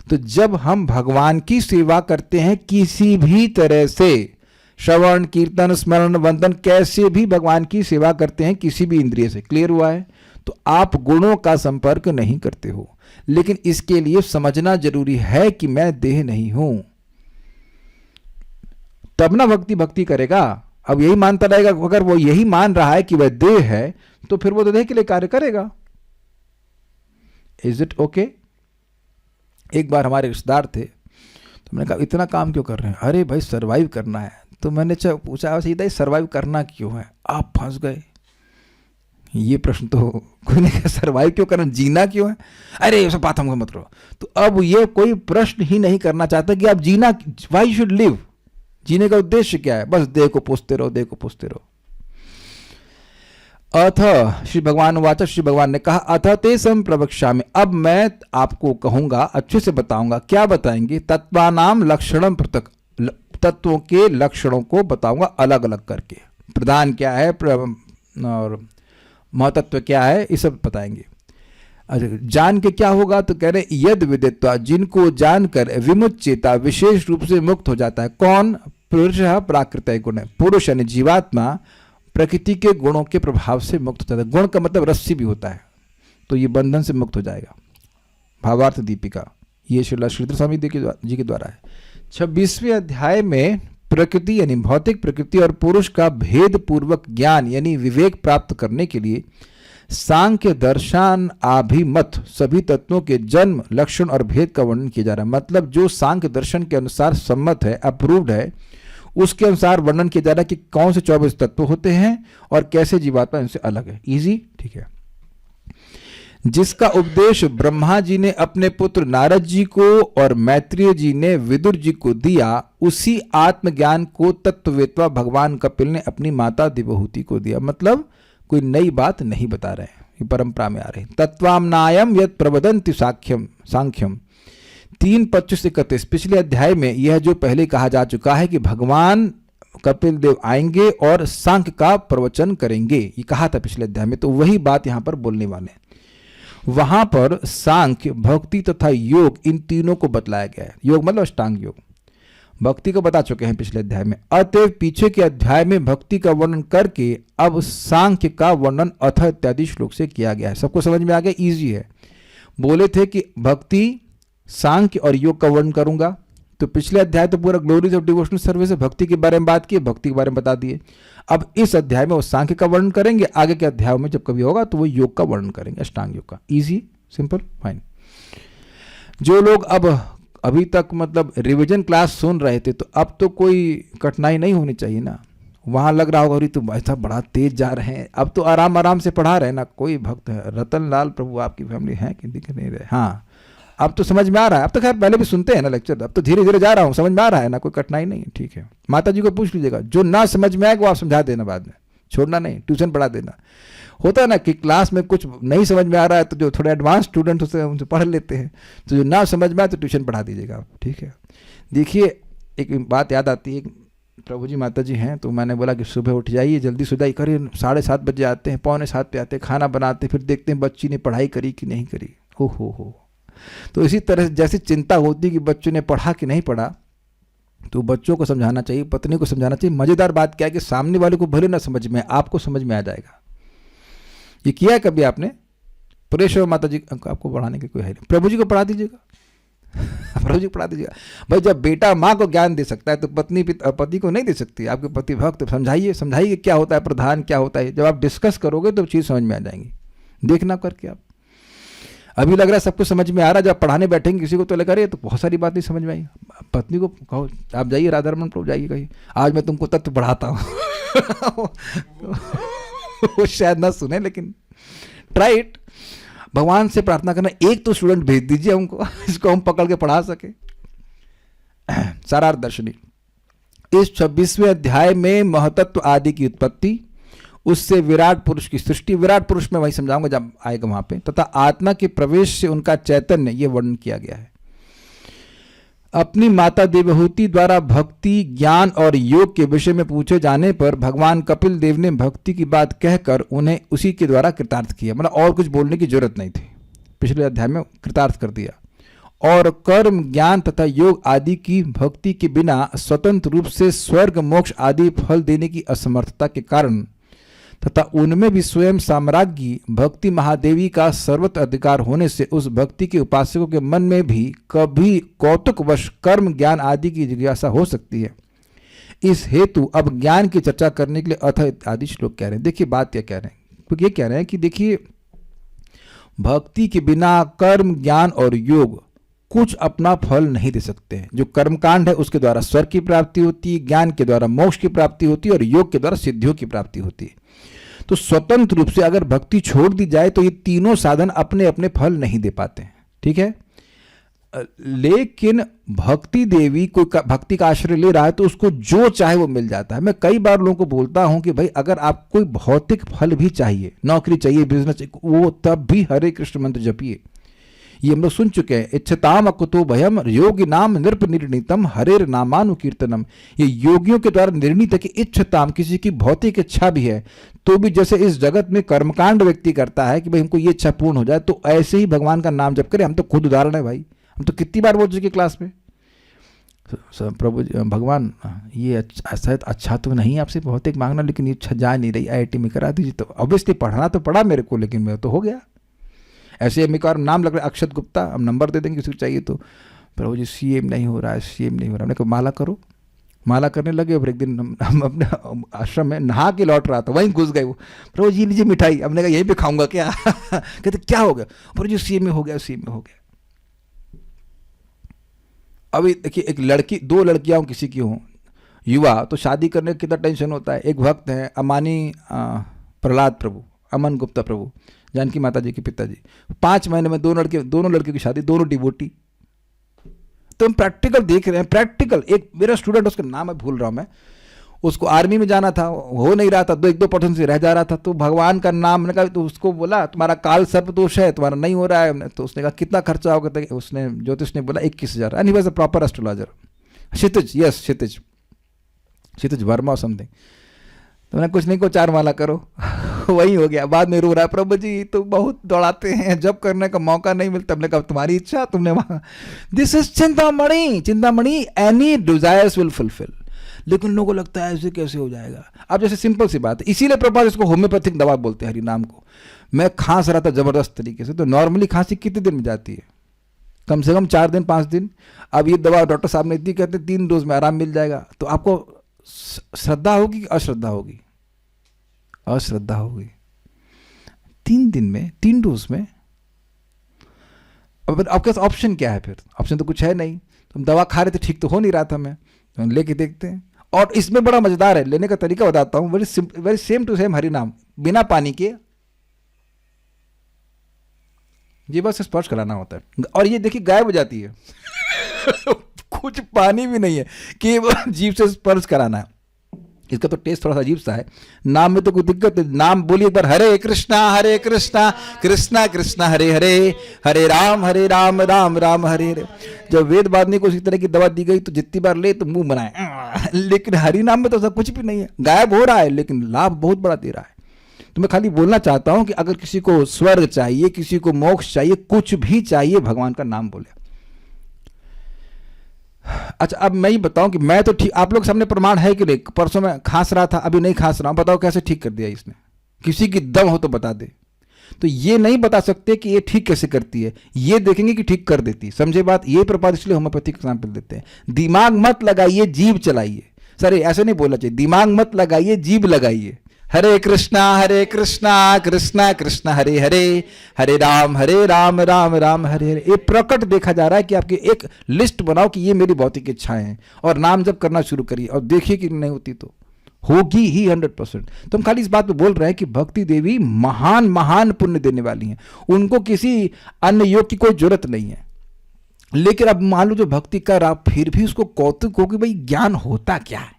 तो जब हम भगवान की सेवा करते हैं किसी भी तरह से, श्रवण कीर्तन स्मरण वंदन कैसे भी भगवान की सेवा करते हैं किसी भी इंद्रिय से, क्लियर हुआ है? तो आप गुणों का संपर्क नहीं करते हो, लेकिन इसके लिए समझना जरूरी है कि मैं देह नहीं हूं, तब ना भक्ति भक्ति करेगा। अब यही मानता रहेगा, अगर वो यही मान रहा है कि वह देह है तो फिर वो तो देह के लिए कार्य करेगा। Is it okay? एक बार हमारे रिश्तेदार थे, तो मैंने कहा इतना काम क्यों कर रहे हैं? अरे भाई सर्वाइव करना है। तो मैंने पूछा सीधा, सर्वाइव करना क्यों है? आप फंस गए। ये प्रश्न तो कोई नहीं कहा, सर्वाइव क्यों करना, जीना क्यों है? अरे ये सब बात हमको मत करो। तो अब ये कोई प्रश्न ही नहीं करना चाहता कि आप जीना, वाई शुड लिव, जीने का उद्देश्य क्या है? बस देह को पूछते रहो, देह को पूछते रहो। अथ श्री भगवान वाच, श्री भगवान ने कहा अथ ते सम प्रवक्ष्यामि, अब मैं आपको कहूंगा, अच्छे से बताऊंगा। क्या बताएंगे? तत्वानाम लक्षणम पृथक, तत्वों के लक्षणों को बताऊंगा अलग अलग करके। प्रधान क्या है और महतत्व क्या है, ये सब बताएंगे। अच्छा, जान के क्या होगा? तो कह रहे यद विदित्वा जिनको जानकर विमुच्येता विशेष रूप से मुक्त हो जाता है। कौन? पुरुष प्राकृतिक गुण है, पुरुष यानी जीवात्मा प्रकृति के गुणों के प्रभाव से मुक्त हो जाता है। गुण का मतलब रस्सी भी होता है, तो ये बंधन से मुक्त हो जाएगा। भावार्थ दीपिका, ये श्रीला श्रीधर स्वामी जी के द्वारा है। 26वें अध्याय में प्रकृति यानी भौतिक प्रकृति और पुरुष का भेद पूर्वक ज्ञान यानी विवेक प्राप्त करने के लिए सांख्य दर्शन अभिमत सभी तत्वों के जन्म लक्षण और भेद का वर्णन किया जा रहा है। मतलब जो सांख्य दर्शन के अनुसार सम्मत है, अप्रूव्ड है, उसके अनुसार वर्णन किया जा रहा है कि कौन से 24 तत्व होते हैं और कैसे जीवात्मा इनसे अलग है। इजी, ठीक है। जिसका उपदेश ब्रह्मा जी ने अपने पुत्र नारद जी को और मैत्रेय जी ने विदुर जी को दिया, उसी आत्मज्ञान को तत्ववेत्ता भगवान कपिल ने अपनी माता दिवहूति को दिया। मतलब कोई नई बात नहीं बता रहे हैं, ये परंपरा में आ रहे हैं। तत्वामनायम यद प्रवदंति सांख्यम 3:25-31 पिछले अध्याय में यह जो पहले कहा जा चुका है कि भगवान कपिल देव आएंगे और सांख्य का प्रवचन करेंगे, ये कहा था पिछले अध्याय में, तो वही बात यहां पर बोलने वाले हैं। वहां पर सांख्य, भक्ति तथा योग इन तीनों को बतलाया गया है। योग मतलब अष्टांग योग, भक्ति को बता चुके हैं पिछले अध्याय में। अतएव पीछे के अध्याय में भक्ति का वर्णन करके अब सांख्य का वर्णन अथ इत्यादि श्लोक से किया गया है। सबको समझ में आ गया? इजी है। बोले थे कि भक्ति, सांख्य और योग का वर्णन करूंगा, तो पिछले अध्याय तो पूरा ग्लोरीज ऑफ डिवोशनल सर्विस है, भक्ति के बारे में बात की, भक्ति के बारे में बता दिए। अब इस अध्याय में वो सांख्य का वर्णन करेंगे, आगे के अध्याय में जब कभी होगा तो वो योग का वर्णन करेंगे, अष्टांग योग का। Easy, simple, fine. जो लोग अब अभी तक मतलब रिवीजन क्लास सुन रहे थे, तो अब तो कोई कठिनाई नहीं होनी चाहिए ना। वहां लग रहा होगा अरे तो भाई साहब बड़ा तेज जा रहे हैं, अब तो आराम आराम से पढ़ा रहे हैं ना। कोई भक्त है, रतन लाल प्रभु आपकी फैमिली है कि दिख नहीं रहे? हाँ, अब तो समझ में आ रहा है। अब तो खैर पहले भी सुनते हैं ना लेक्चर, अब तो धीरे धीरे जा रहा हूँ, समझ में आ रहा है ना, कोई कठिनाई नहीं है। ठीक है, माता जी को पूछ लीजिएगा, जो ना समझ में आएगा वो आप समझा देना, बाद में छोड़ना नहीं, ट्यूशन पढ़ा देना। होता है ना कि क्लास में कुछ नहीं समझ में आ रहा है तो जो थोड़े एडवांस स्टूडेंट होते हैं उनसे पढ़ लेते हैं, तो जो ना समझ में आए तो ट्यूशन पढ़ा दीजिएगा आप। ठीक है। देखिए एक बात याद आती है, प्रभु जी माता जी हैं, तो मैंने बोला कि सुबह उठ जाइए, जल्दी सो जाइए, करिए 7:30 बजे आते हैं, 6:45 पे आते हैं, खाना बनाते हैं, फिर देखते हैं बच्ची ने पढ़ाई करी कि नहीं करी। हो। तो इसी तरह जैसी चिंता होती कि बच्चों ने पढ़ा कि नहीं पढ़ा, तो बच्चों को समझाना चाहिए, पत्नी को समझाना चाहिए। मज़ेदार बात क्या है कि सामने वाले को भले ना समझ में, आपको समझ में आ जाएगा। ये किया है कभी आपने? पुरेश्वर माता जी आपको पढ़ाने की कोई है नहीं, प्रभु जी को पढ़ा दीजिएगा, प्रभु जी पढ़ा दीजिएगा। भाई जब बेटा माँ को ज्ञान दे सकता है तो पत्नी पति को नहीं दे सकती। आपके पति भक्त, समझाइए समझाइए क्या होता है प्रधान, क्या होता है। जब आप डिस्कस करोगे तो चीज़ समझ में आ जाएंगी। देखना करके आप, अभी लग रहा है सब कुछ समझ में आ रहा है, जब पढ़ाने बैठेंगे किसी को तो लगा रही तो बहुत सारी बात नहीं समझ में आई। पत्नी को कहो आप जाइए राधारमण प्रभु जाइए, कहिए आज मैं तुमको तत्व पढ़ाता हूँ। वो शायद ना सुने, लेकिन ट्राई इट। भगवान से प्रार्थना करना, एक तो स्टूडेंट भेज दीजिए हमको, इसको हम पकड़ के पढ़ा सके। सारार्थ दर्शनी, इस 26वें अध्याय में महतत्व आदि की उत्पत्ति, उससे विराट पुरुष की सृष्टि, विराट पुरुष में वही समझाऊंगा जब आएगा वहां पे, तथा आत्मा के प्रवेश से उनका चैतन्य, ये वर्णन किया गया है। अपनी माता देवहूति द्वारा भक्ति, ज्ञान और योग के विषय में पूछे जाने पर भगवान कपिल देव ने भक्ति की बात कहकर उन्हें उसी के द्वारा कृतार्थ किया। मतलब और कुछ बोलने की जरूरत नहीं थी, पिछले अध्याय में कृतार्थ कर दिया। और कर्म, ज्ञान तथा योग आदि की भक्ति के बिना स्वतंत्र रूप से स्वर्ग, मोक्ष आदि फल देने की असमर्थता के कारण तथा उनमें भी स्वयं साम्राज्ञी भक्ति महादेवी का सर्वत्र अधिकार होने से उस भक्ति के उपासकों के मन में भी कभी कौतुकवश कर्म, ज्ञान आदि की जिज्ञासा हो सकती है। इस हेतु अब ज्ञान की चर्चा करने के लिए अथ आदि श्लोक कह रहे हैं। देखिए बात क्या कह रहे हैं, क्योंकि ये कह रहे हैं कि देखिए भक्ति के बिना कर्म, ज्ञान और योग कुछ अपना फल नहीं दे सकते हैं। जो कर्मकांड है उसके द्वारा स्वर्ग की प्राप्ति होती है, ज्ञान के द्वारा मोक्ष की प्राप्ति होती है और योग के द्वारा सिद्धियों की प्राप्ति होती है। तो स्वतंत्र रूप से अगर भक्ति छोड़ दी जाए तो ये तीनों साधन अपने अपने फल नहीं दे पाते हैं, ठीक है। लेकिन भक्ति देवी कोई भक्ति का आश्रय ले रहा है तो उसको जो चाहे वो मिल जाता है। मैं कई बार लोगों को बोलता हूं कि भाई अगर आप कोई भौतिक फल भी चाहिए, नौकरी चाहिए, बिजनेस चाहिए, वो तब भी हरे कृष्ण मंत्र जपिए। ये हम लोग सुन चुके हैं। इच्छताम अकुतो भयम योगी नाम नृप निर्णीतम हरेर नामानुकीर्तनम। ये योगियों के द्वारा निर्णीत है कि इच्छताम, किसी की भौतिक इच्छा भी है तो भी जैसे इस जगत में कर्मकांड व्यक्ति करता है कि भाई हमको ये इच्छा पूर्ण हो जाए, तो ऐसे ही भगवान का नाम जप करें। हम तो खुद उदाहरण है भाई, हम तो कितनी बार बोल चुके क्लास में, प्रभु भगवान ये शायद अच्छा तो नहीं आपसे भौतिक मांगना, लेकिन ये इच्छा जा नहीं रही, IIT में करा दीजिए। तो ऑब्वियसली पढ़ना तो पड़ा मेरे को, लेकिन मैं तो हो गया। ऐसे हम एक और नाम लग रहा है अक्षत गुप्ता, हम नंबर दे देंगे किसी को चाहिए तो, प्रभु जी CM नहीं हो रहा है, CM नहीं हो रहा है। हमने कहा माला करो, माला करने लगे। फिर एक दिन हम अपने आश्रम में नहा के लौट रहा था, वहीं घुस गए वो, प्रभु जी लीजिए मिठाई। हमने कहा यहीं पे खाऊंगा क्या? कहते क्या हो गया? प्रभु जी CM में हो गया, CM में हो गया। अभी देखिए एक लड़की, दो लड़कियां किसी की हों युवा, तो शादी करने का कितना टेंशन होता है। एक भक्त हैं अमानी प्रहलाद प्रभु, अमन गुप्ता प्रभु, जानकी माता जी के पिताजी, 5 महीने में दोनों लड़के की शादी, दोनों डिवोटी। तो हम प्रैक्टिकल देख रहे हैं, प्रैक्टिकल। एक मेरा स्टूडेंट, उसका नाम है भूल रहा हूं मैं, उसको आर्मी में जाना था, हो नहीं रहा था, 1-2% से रह जा रहा था। तो भगवान का नाम, मैंने कहा, तो उसको बोला तुम्हारा काल सर्प दोष है, तुम्हारा नहीं हो रहा है। तो उसने कहा कितना खर्चा होगा? तो उसने ज्योतिष ने बोला 21,000। And he was a proper astrologer, Kshitij, yes Kshitij Verma or something. तो मैंने कुछ नहीं को 4 माला करो। वही हो गया। बाद में रो रहा है, प्रभु जी तो बहुत दौड़ाते हैं, जब करने का मौका नहीं मिलता। हमने कहा तुम्हारी इच्छा, तुमने वहां, this is Chintamani, any desires will fulfil. लेकिन लोगों को लगता है ऐसे कैसे हो जाएगा। अब जैसे सिंपल सी बात है, इसीलिए प्रभुपाद इसको होम्योपैथिक दवा बोलते हैं, हरि नाम को। मैं खांस रहा था जबरदस्त तरीके से, तो नॉर्मली खांसी कितने दिन में जाती है? कम से कम 4 दिन 5 दिन। अब ये दवा डॉक्टर साहब ने इतनी कहते 3 डोज में आराम मिल जाएगा। तो आपको श्रद्धा होगी कि अश्रद्धा होगी? अश्रद्धा होगी। 3 दिन में 3 डोज में। अब आपके पास ऑप्शन क्या है? फिर ऑप्शन तो कुछ है नहीं। तुम दवा खा रहे थे, ठीक तो हो नहीं रहा था मैं, तो लेके देखते हैं। और इसमें बड़ा मजेदार है, लेने का तरीका बताता हूं, very same to same Hari नाम, बिना पानी के ये बस स्पर्श कराना होता है। और ये देखिए गायब हो जाती है। कुछ पानी भी नहीं है, केवल जीभ से स्पर्श कराना है। इसका तो टेस्ट थोड़ा सा अजीब सा है। नाम में तो कोई दिक्कत नहीं, नाम बोलिए एक बार, हरे कृष्णा कृष्णा कृष्णा हरे हरे, हरे राम राम राम हरे हरे। जब वेद बांधने को इसी तरह की दवा दी गई तो जितनी बार ले तो मुंह बनाए, लेकिन हरि नाम में तो सब कुछ भी नहीं है, गायब हो रहा है, लेकिन लाभ बहुत बड़ा दे रहा है। तो मैं खाली बोलना चाहता हूं कि अगर किसी को स्वर्ग चाहिए, किसी को मोक्ष चाहिए, कुछ भी चाहिए, भगवान का नाम बोले। अच्छा, अब मैं ही बताऊं कि मैं तो ठीक, आप लोग सामने प्रमाण है कि नहीं? परसों मैं खांस रहा था, अभी नहीं खांस रहा हूं, बताओ कैसे ठीक कर दिया इसने? किसी की दम हो तो बता दे। तो ये नहीं बता सकते कि ये ठीक कैसे करती है, ये देखेंगे कि ठीक कर देती। समझे बात? ये प्रपात इसलिए होम्योपैथिक एग्जाम्पल देते हैं। दिमाग मत लगाइए, जीभ चलाइए। सर ऐसे नहीं बोलना चाहिए, दिमाग मत लगाइए, जीभ लगाइए। हरे कृष्णा कृष्णा कृष्णा हरे हरे, हरे राम राम राम हरे हरे। ये प्रकट देखा जा रहा है कि आपकी एक लिस्ट बनाओ कि ये मेरी भौतिक इच्छाएं हैं, और नाम जब करना शुरू करिए, और देखिए कि नहीं होती तो होगी ही 100%। तो हम खाली इस बात पे बोल रहे हैं कि भक्ति देवी महान महान पुण्य देने वाली हैं, उनको किसी अन्य योग की कोई जरूरत नहीं है। लेकिन अब मान लो जो भक्ति कर रहा, फिर भी उसको कौतुक हो कि भाई ज्ञान होता क्या है।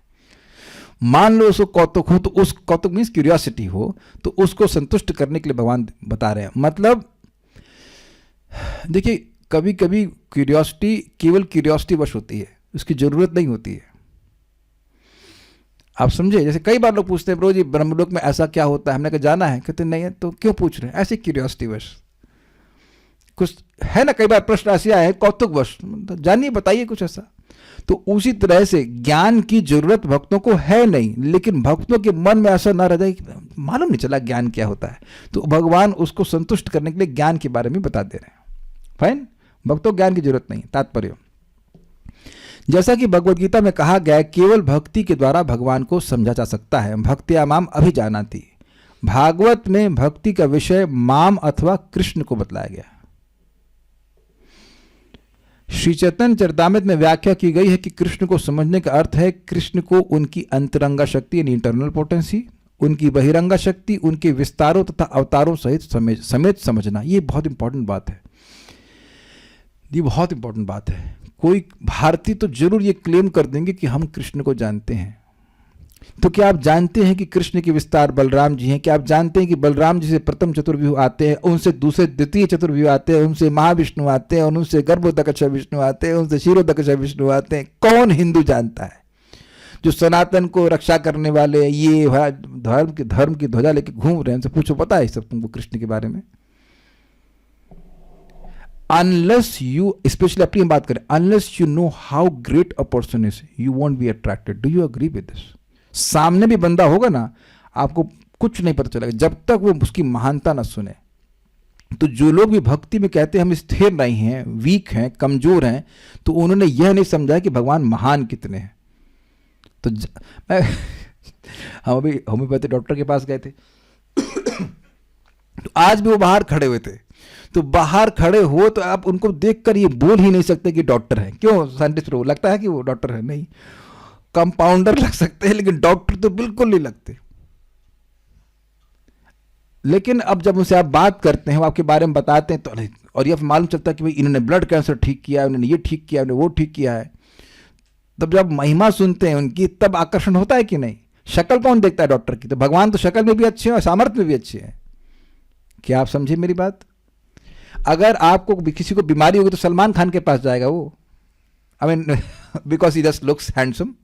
मान लो उसको कौतुक हो, तो उस कौतुक मीन्स क्यूरियोसिटी हो, तो उसको संतुष्ट करने के लिए भगवान बता रहे हैं। मतलब देखिए, कभी कभी क्यूरियोसिटी केवल क्यूरियोसिटी वश होती है, उसकी जरूरत नहीं होती है। आप समझे? जैसे कई बार लोग पूछते हैं, ब्रो जी ब्रह्मलोक में ऐसा क्या होता है? हमने कहा जाना है, कहते नहीं है। तो क्यों पूछ रहे हैं? ऐसे क्यूरियोसिटी वश कुछ है ना। कई बार प्रश्न ऐसे आए कौतुक वश, जानिए, बताइए कुछ ऐसा। तो उसी तरह से ज्ञान की जरूरत भक्तों को है नहीं, लेकिन भक्तों के मन में ऐसा ना रह जाए कि मालूम नहीं चला ज्ञान क्या होता है, तो भगवान उसको संतुष्ट करने के लिए ज्ञान के बारे में बता दे रहे हैं। फाइन, भक्तों को ज्ञान की जरूरत नहीं। तात्पर्य, जैसा कि भगवद गीता में कहा गया है, केवल भक्ति के द्वारा भगवान को समझा जा सकता है। भक्त्या माम अभिजानाति। भागवत में भक्ति का विषय माम अथवा कृष्ण को बतलाया गया। श्री चैतन्य चरितामृत में व्याख्या की गई है कि कृष्ण को समझने का अर्थ है कृष्ण को उनकी अंतरंगा शक्ति यानी इंटरनल पोटेंसी, उनकी बहिरंगा शक्ति, उनके विस्तारों तथा अवतारों समेत समझना। ये बहुत इंपॉर्टेंट बात है, ये बहुत इंपॉर्टेंट बात है। कोई भारतीय तो जरूर ये क्लेम कर देंगे कि हम कृष्ण को जानते हैं। तो क्या आप जानते हैं कि कृष्ण के विस्तार बलराम जी हैं? क्या आप जानते हैं कि बलराम जी से प्रथम चतुर्व्यूह आते हैं, उनसे दूसरे द्वितीय चतुर्व्यूह आते हैं, उनसे महाविष्णु आते हैं, और उनसे गर्भोदकश विष्णु आते हैं, उनसे क्षीरोदकश विष्णु आते हैं? कौन हिंदू जानता है? जो सनातन को रक्षा करने वाले ये धर्म की ध्वजा लेके घूम रहे हैं, उनसे पूछो, पता है सब तुमको कृष्ण के बारे में? अनलेस यू, स्पेशली अपनी हम बात करें, unless you know how great a person is, you won't be attracted. Do you agree with this? सामने भी बंदा होगा ना, आपको कुछ नहीं पता चलेगा जब तक वो उसकी महानता ना सुने। तो जो लोग भी भक्ति में कहते हैं हम स्थिर नहीं हैं, वीक हैं, कमजोर हैं, तो उन्होंने यह नहीं समझा कि भगवान महान कितने हैं। तो हम अभी होम्योपैथी डॉक्टर के पास गए थे तो आज भी वो बाहर खड़े हुए थे। तो बाहर खड़े हो तो आप उनको देखकर ये बोल ही नहीं सकते कि डॉक्टर है। क्यों? साइंटिस्ट को लगता है कि वो डॉक्टर है, नहीं, कंपाउंडर लग सकते हैं, लेकिन डॉक्टर तो बिल्कुल नहीं लगते। लेकिन अब जब उनसे आप बात करते हैं, वो आपके बारे में बताते हैं, तो और ये मालूम चलता है कि भाई इन्होंने ब्लड कैंसर ठीक किया है, उन्होंने ये ठीक किया, उन्होंने वो ठीक किया है। तब जब महिमा सुनते हैं उनकी, तब आकर्षण होता है कि नहीं? शक्ल कौन देखता है डॉक्टर की? तो भगवान तो शक्ल में भी अच्छे हैं और सामर्थ्य में भी अच्छे हैं। क्या आप समझे मेरी बात? अगर आपको किसी को बीमारी होगी तो सलमान खान के पास जाएगा वो, I mean because he just looks handsome.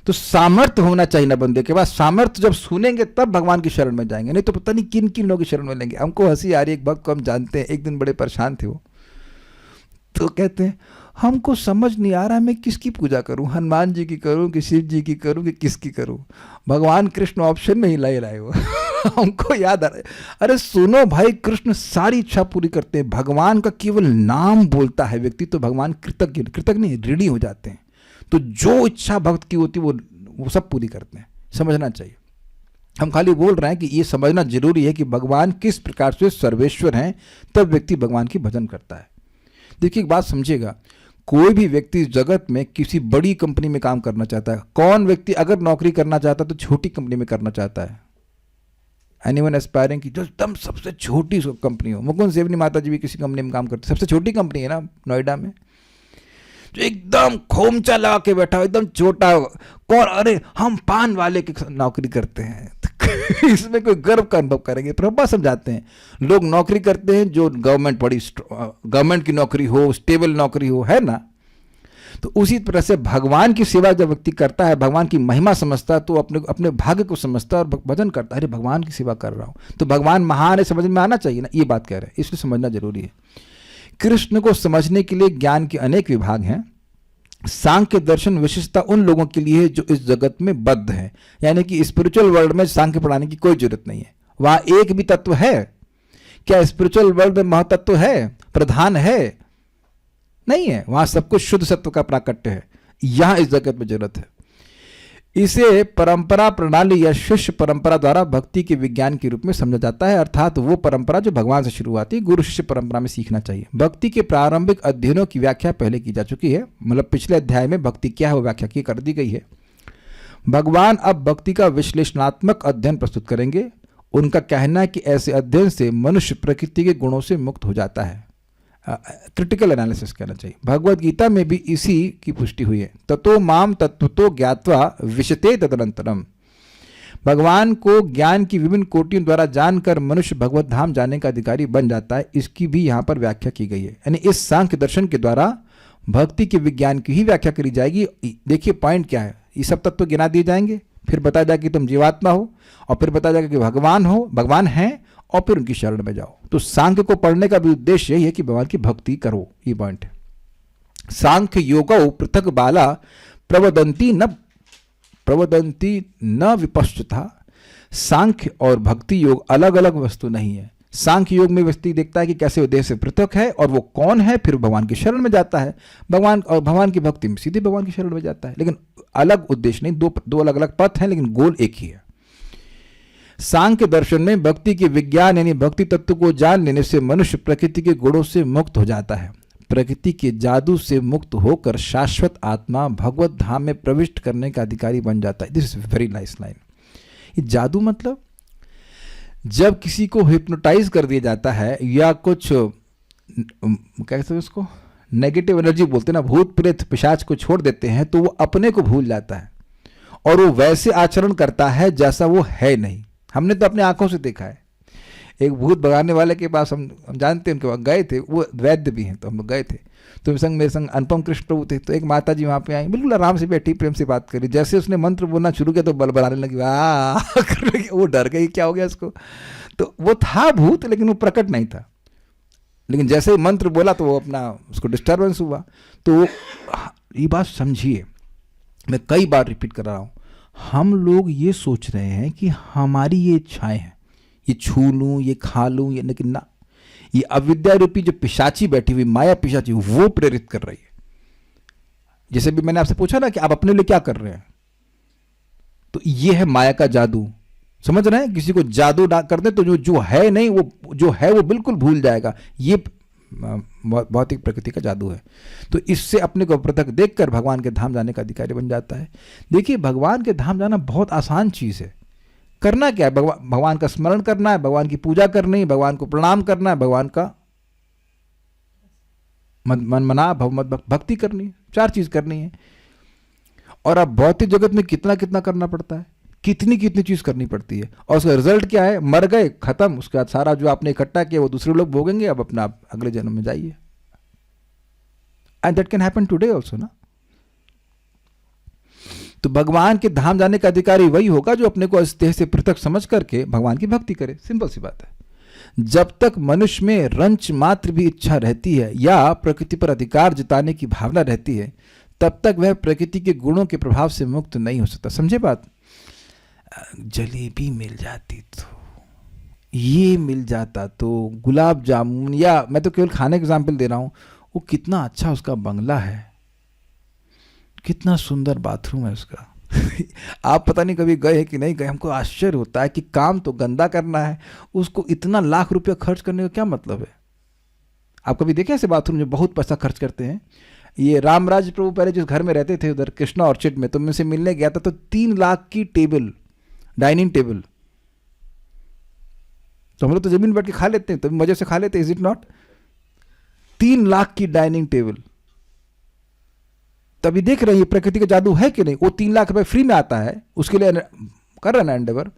तो सामर्थ्य होना चाहिए ना बंदे के पास। सामर्थ्य जब सुनेंगे तब भगवान की शरण में जाएंगे, नहीं तो पता नहीं किन किन लोगों की शरण में लेंगे। हमको हंसी आ रही है, एक भक्त को हम जानते हैं, एक दिन बड़े परेशान थे वो, तो कहते हैं हमको समझ नहीं आ रहा मैं किसकी पूजा करूं, हनुमान जी की करूं कि शिव जी की करूं कि किसकी करूं। भगवान कृष्ण ऑप्शन में ही लाई लाए वो हमको याद आ रहा है, अरे सुनो भाई, कृष्ण सारी इच्छा पूरी करते हैं। भगवान का केवल नाम बोलता है व्यक्ति तो भगवान कृतज्ञ नहीं ऋणी हो जाते हैं। तो जो इच्छा भक्त की होती है वो सब पूरी करते हैं। समझना चाहिए। हम खाली बोल रहे हैं कि ये समझना जरूरी है कि भगवान किस प्रकार से सर्वेश्वर हैं, तब व्यक्ति भगवान की भजन करता है। देखिए एक बात समझिएगा, कोई भी व्यक्ति जगत में किसी बड़ी कंपनी में काम करना चाहता है। कौन व्यक्ति अगर नौकरी करना चाहता है तो छोटी कंपनी में करना चाहता है? एनीवन एस्पायरिंग की जो एकदम सबसे छोटी कंपनी हो। मुकुंद सेवनी माता जी भी किसी कंपनी में काम करते, सबसे छोटी कंपनी है ना नोएडा में, जो एकदम खोमचा लगा के बैठा हो, एकदम छोटा। कौन? अरे हम पान वाले की नौकरी करते हैं इसमें कोई गर्व का अनुभव करेंगे? प्रभुपाद समझाते हैं लोग नौकरी करते हैं जो गवर्नमेंट की नौकरी हो, स्टेबल नौकरी हो, है ना। तो उसी तरह से भगवान की सेवा जब व्यक्ति करता है, भगवान की महिमा समझता है, तो अपने अपने भाग्य को समझता है और भजन करता है, अरे भगवान की सेवा कर रहा हूँ तो भगवान महान है, समझ में आना चाहिए ना, ये बात कह रहे हैं, इसलिए समझना जरूरी है। कृष्ण को समझने के लिए ज्ञान के अनेक विभाग हैं। सांख्य दर्शन विशेषता उन लोगों के लिए है जो इस जगत में बद्ध है, यानी कि स्पिरिचुअल वर्ल्ड में सांख्य पढ़ाने की कोई जरूरत नहीं है। वहां एक भी तत्व है क्या? स्पिरिचुअल वर्ल्ड में महतत्व है, प्रधान है? नहीं है। वहां सब कुछ शुद्ध सत्व का प्राकट्य है। यहां इस जगत में जरूरत है। इसे परंपरा प्रणाली या शिष्य परंपरा द्वारा भक्ति के विज्ञान के रूप में समझा जाता है, अर्थात वो परंपरा जो भगवान से शुरू आती है, गुरु शिष्य परंपरा में सीखना चाहिए। भक्ति के प्रारंभिक अध्ययनों की व्याख्या पहले की जा चुकी है, मतलब पिछले अध्याय में भक्ति क्या है वो व्याख्या की कर दी गई है। भगवान अब भक्ति का विश्लेषणात्मक अध्ययन प्रस्तुत करेंगे। उनका कहना है कि ऐसे अध्ययन से मनुष्य प्रकृति के गुणों से मुक्त हो जाता है। क्रिटिकल एनालिसिस कहना चाहिए। भगवद गीता में भी इसी की पुष्टि हुई है। ततो माम तत्वतो ज्ञात्वा विशते तदनंतरम। भगवान को ज्ञान की विभिन्न कोटियों द्वारा जानकर मनुष्य भगवत धाम जाने का अधिकारी बन जाता है, इसकी भी यहाँ पर व्याख्या की गई है। यानी इस सांख्य दर्शन के द्वारा भक्ति के विज्ञान की ही व्याख्या करी जाएगी। देखिए पॉइंट क्या है, ये सब तत्व गिना दिए जाएंगे, फिर बताया जाएगा कि तुम जीवात्मा हो, और फिर बताया जाएगा कि भगवान हो, भगवान हैं, और फिर उनकी शरण में जाओ। तो सांख्य को पढ़ने का भी उद्देश्य यही है कि भगवान की भक्ति करो, ये पॉइंट है। सांख्य योगौ पृथक बाला प्रवदंती न विपश्चिता। सांख्य और भक्ति योग अलग अलग वस्तु नहीं है। सांख्य योग में व्यक्ति देखता है कि कैसे उद्देश्य से पृथक है और वो कौन है, फिर भगवान की शरण में जाता है। भगवान की भक्ति में सीधे भगवान की शरण में जाता है, लेकिन अलग उद्देश्य नहीं, दो अलग अलग पथ हैं, लेकिन गोल एक ही है। सांख्य दर्शन में भक्ति के विज्ञान यानी भक्ति तत्व को जान लेने से मनुष्य प्रकृति के गुणों से मुक्त हो जाता है। प्रकृति के जादू से मुक्त होकर शाश्वत आत्मा भगवत धाम में प्रविष्ट करने का अधिकारी बन जाता है। This is very nice line. ये जादू मतलब जब किसी को हिप्नोटाइज कर दिया जाता है या कुछ कहते हैं उसको नेगेटिव एनर्जी बोलते हैं ना, भूत प्रेत पिशाच को छोड़ देते हैं, तो वो अपने को भूल जाता है और वो वैसे आचरण करता है जैसा वो है नहीं। हमने तो अपने आंखों से देखा है। एक भूत भगाने वाले के पास हम जानते हैं, उनके पास गए थे, वो वैद्य भी हैं, तो हम लोग गए थे। तो मेरे संग अनुपम कृष्ण प्रभु थे। तो एक माता जी वहाँ पे आई, बिल्कुल आराम से बैठी, प्रेम से बात करी। जैसे उसने मंत्र बोलना शुरू किया तो बड़बड़ाने लगी, वाह वो डर गई, क्या हो गया उसको। तो वो था भूत, लेकिन वो प्रकट नहीं था। लेकिन जैसे ही मंत्र बोला तो वो अपना उसको डिस्टर्बेंस हुआ। तो ये बात समझिए, मैं कई बार रिपीट कर रहा हूँ, हम लोग ये सोच रहे हैं कि हमारी ये इच्छाएं हैं, ये छू लूँ, ये खा लूँ, ये, लेकिन ना, ये अविद्या रूपी जो पिशाची बैठी हुई माया पिशाची वो प्रेरित कर रही है। जैसे भी मैंने आपसे पूछा ना कि आप अपने लिए क्या कर रहे हैं, तो ये है माया का जादू। समझ रहे हैं? किसी को जादू कर दे तो जो है नहीं, वो जो है वो बिल्कुल भूल जाएगा। ये भौतिक प्रकृति का जादू है। तो इससे अपने को पृथक देखकर भगवान के धाम जाने का अधिकारी बन जाता है। देखिए, भगवान के धाम जाना बहुत आसान चीज है। करना क्या है? भगवान का स्मरण करना है, भगवान की पूजा करनी है, भगवान को प्रणाम करना है, भगवान का मन मना भक्ति करनी है, 4 चीज करनी है। और अब भौतिक जगत में कितना कितना करना पड़ता है, कितनी कितनी चीज करनी पड़ती है, और उसका रिजल्ट क्या है? मर गए, खत्म। उसके बाद सारा जो आपने इकट्ठा किया वो दूसरे लोग भोगेंगे। अब अपना अगले जन्म में जाइए। And that can happen today also ना। तो भगवान के धाम जाने का अधिकारी वही होगा जो अपने को इस देह से पृथक समझ करके भगवान की भक्ति करे। सिंपल सी बात है। जब तक मनुष्य में रंच मात्र भी इच्छा रहती है या प्रकृति पर अधिकार जताने की भावना रहती है, तब तक वह प्रकृति के गुणों के प्रभाव से मुक्त नहीं हो सकता। समझे बात? जलेबी मिल जाती तो, ये मिल जाता तो, गुलाब जामुन, या मैं तो केवल खाने का एग्जाम्पल दे रहा हूं, वो कितना अच्छा उसका बंगला है, कितना सुंदर बाथरूम है उसका। आप पता नहीं कभी गए हैं कि नहीं गए, हमको आश्चर्य होता है कि काम तो गंदा करना है, उसको इतना लाख रुपया खर्च करने का क्या मतलब है? आप कभी देखे ऐसे बाथरूम जो बहुत पैसा खर्च करते हैं? ये रामराज प्रभु पहले जिस घर में रहते थे उधर कृष्णा ऑर्चिड में, तो मैं उनसे मिलने गया था, तो 3 लाख की टेबल, डाइनिंग टेबल। तो हम लोग तो जमीन बैठ के खा लेते हैं, तो मजे से खा लेते हैं, इज इट नॉट? 3 लाख की डाइनिंग टेबल। तभी देख रहे हैं प्रकृति का जादू है कि नहीं। वो 3 लाख रुपए फ्री में आता है, उसके लिए कर रहा है ना एंडेवर।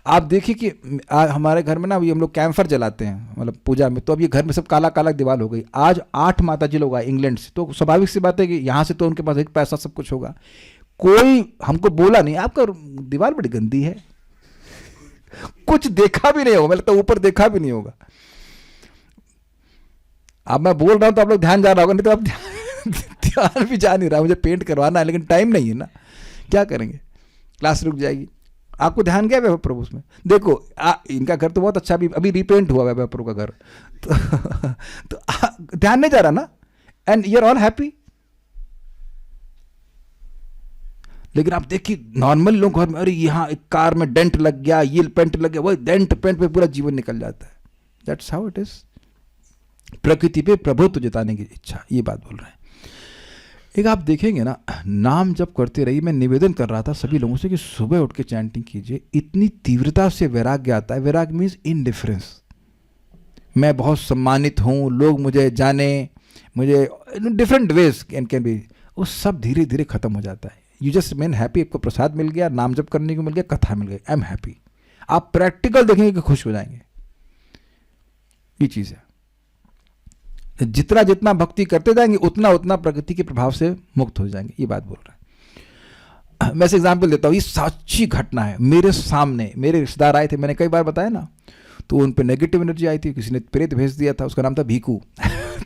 आप देखिए कि हमारे घर में ना अभी हम लोग कैंफर जलाते हैं मतलब पूजा में, तो अब ये घर में सब काला काला दीवार हो गई। आज 8 माता जी लोग आए इंग्लैंड से, तो स्वाभाविक सी बात है कि यहाँ से तो उनके पास एक पैसा सब कुछ होगा। कोई हमको बोला नहीं आपका दीवार बड़ी गंदी है, कुछ देखा भी नहीं होगा, मतलब तो ऊपर देखा भी नहीं होगा। अब मैं बोल रहा हूं तो आप लोग ध्यान जा रहा होगा, नहीं तो आप ध्यान भी जा नहीं रहा। मुझे पेंट करवाना है लेकिन टाइम नहीं है ना, क्या करेंगे, क्लास रुक जाएगी। आपको ध्यान गया वैभव प्रभु उसमें? देखो इनका घर तो बहुत अच्छा, अभी रिपेंट हुआ वैभव प्रभु का घर, तो ध्यान नहीं जा रहा ना, and you are all happy. लेकिन आप देखिए नॉर्मल लोग घर में, अरे यहाँ एक कार में डेंट लग गया, ये पेंट लग गया, वही डेंट पेंट पे पूरा जीवन निकल जाता है। That's how it is. प्रकृति पे प्रभुत्व जताने की इच्छा, ये बात बोल रहे हैं। एक आप देखेंगे ना, नाम जप करते रहिए। मैं निवेदन कर रहा था सभी लोगों से कि सुबह उठ के चैंटिंग कीजिए। इतनी तीव्रता से वैराग्य आता है। वैराग्य मीन्स इनडिफरेंस। मैं बहुत सम्मानित हूँ, लोग मुझे जाने, मुझे डिफरेंट वेज कैन बी, वो सब धीरे धीरे खत्म हो जाता है। यू जस्ट मेन हैप्पी, आपको प्रसाद मिल गया, नाम जप करने को मिल गया, कथा मिल गई, आई एम हैप्पी। आप प्रैक्टिकल देखेंगे कि खुश हो जाएंगे। ये चीज़ है। जितना जितना भक्ति करते जाएंगे उतना उतना प्रकृति के प्रभाव से मुक्त हो जाएंगे, ये बात बोल रहे हैं। मैं से एग्जाम्पल देता हूँ, ये सच्ची घटना है। मेरे सामने मेरे रिश्तेदार आए थे, मैंने कई बार बताया ना, तो उन पे नेगेटिव एनर्जी आई थी, किसी ने प्रेत भेज दिया था, उसका नाम था भीकू।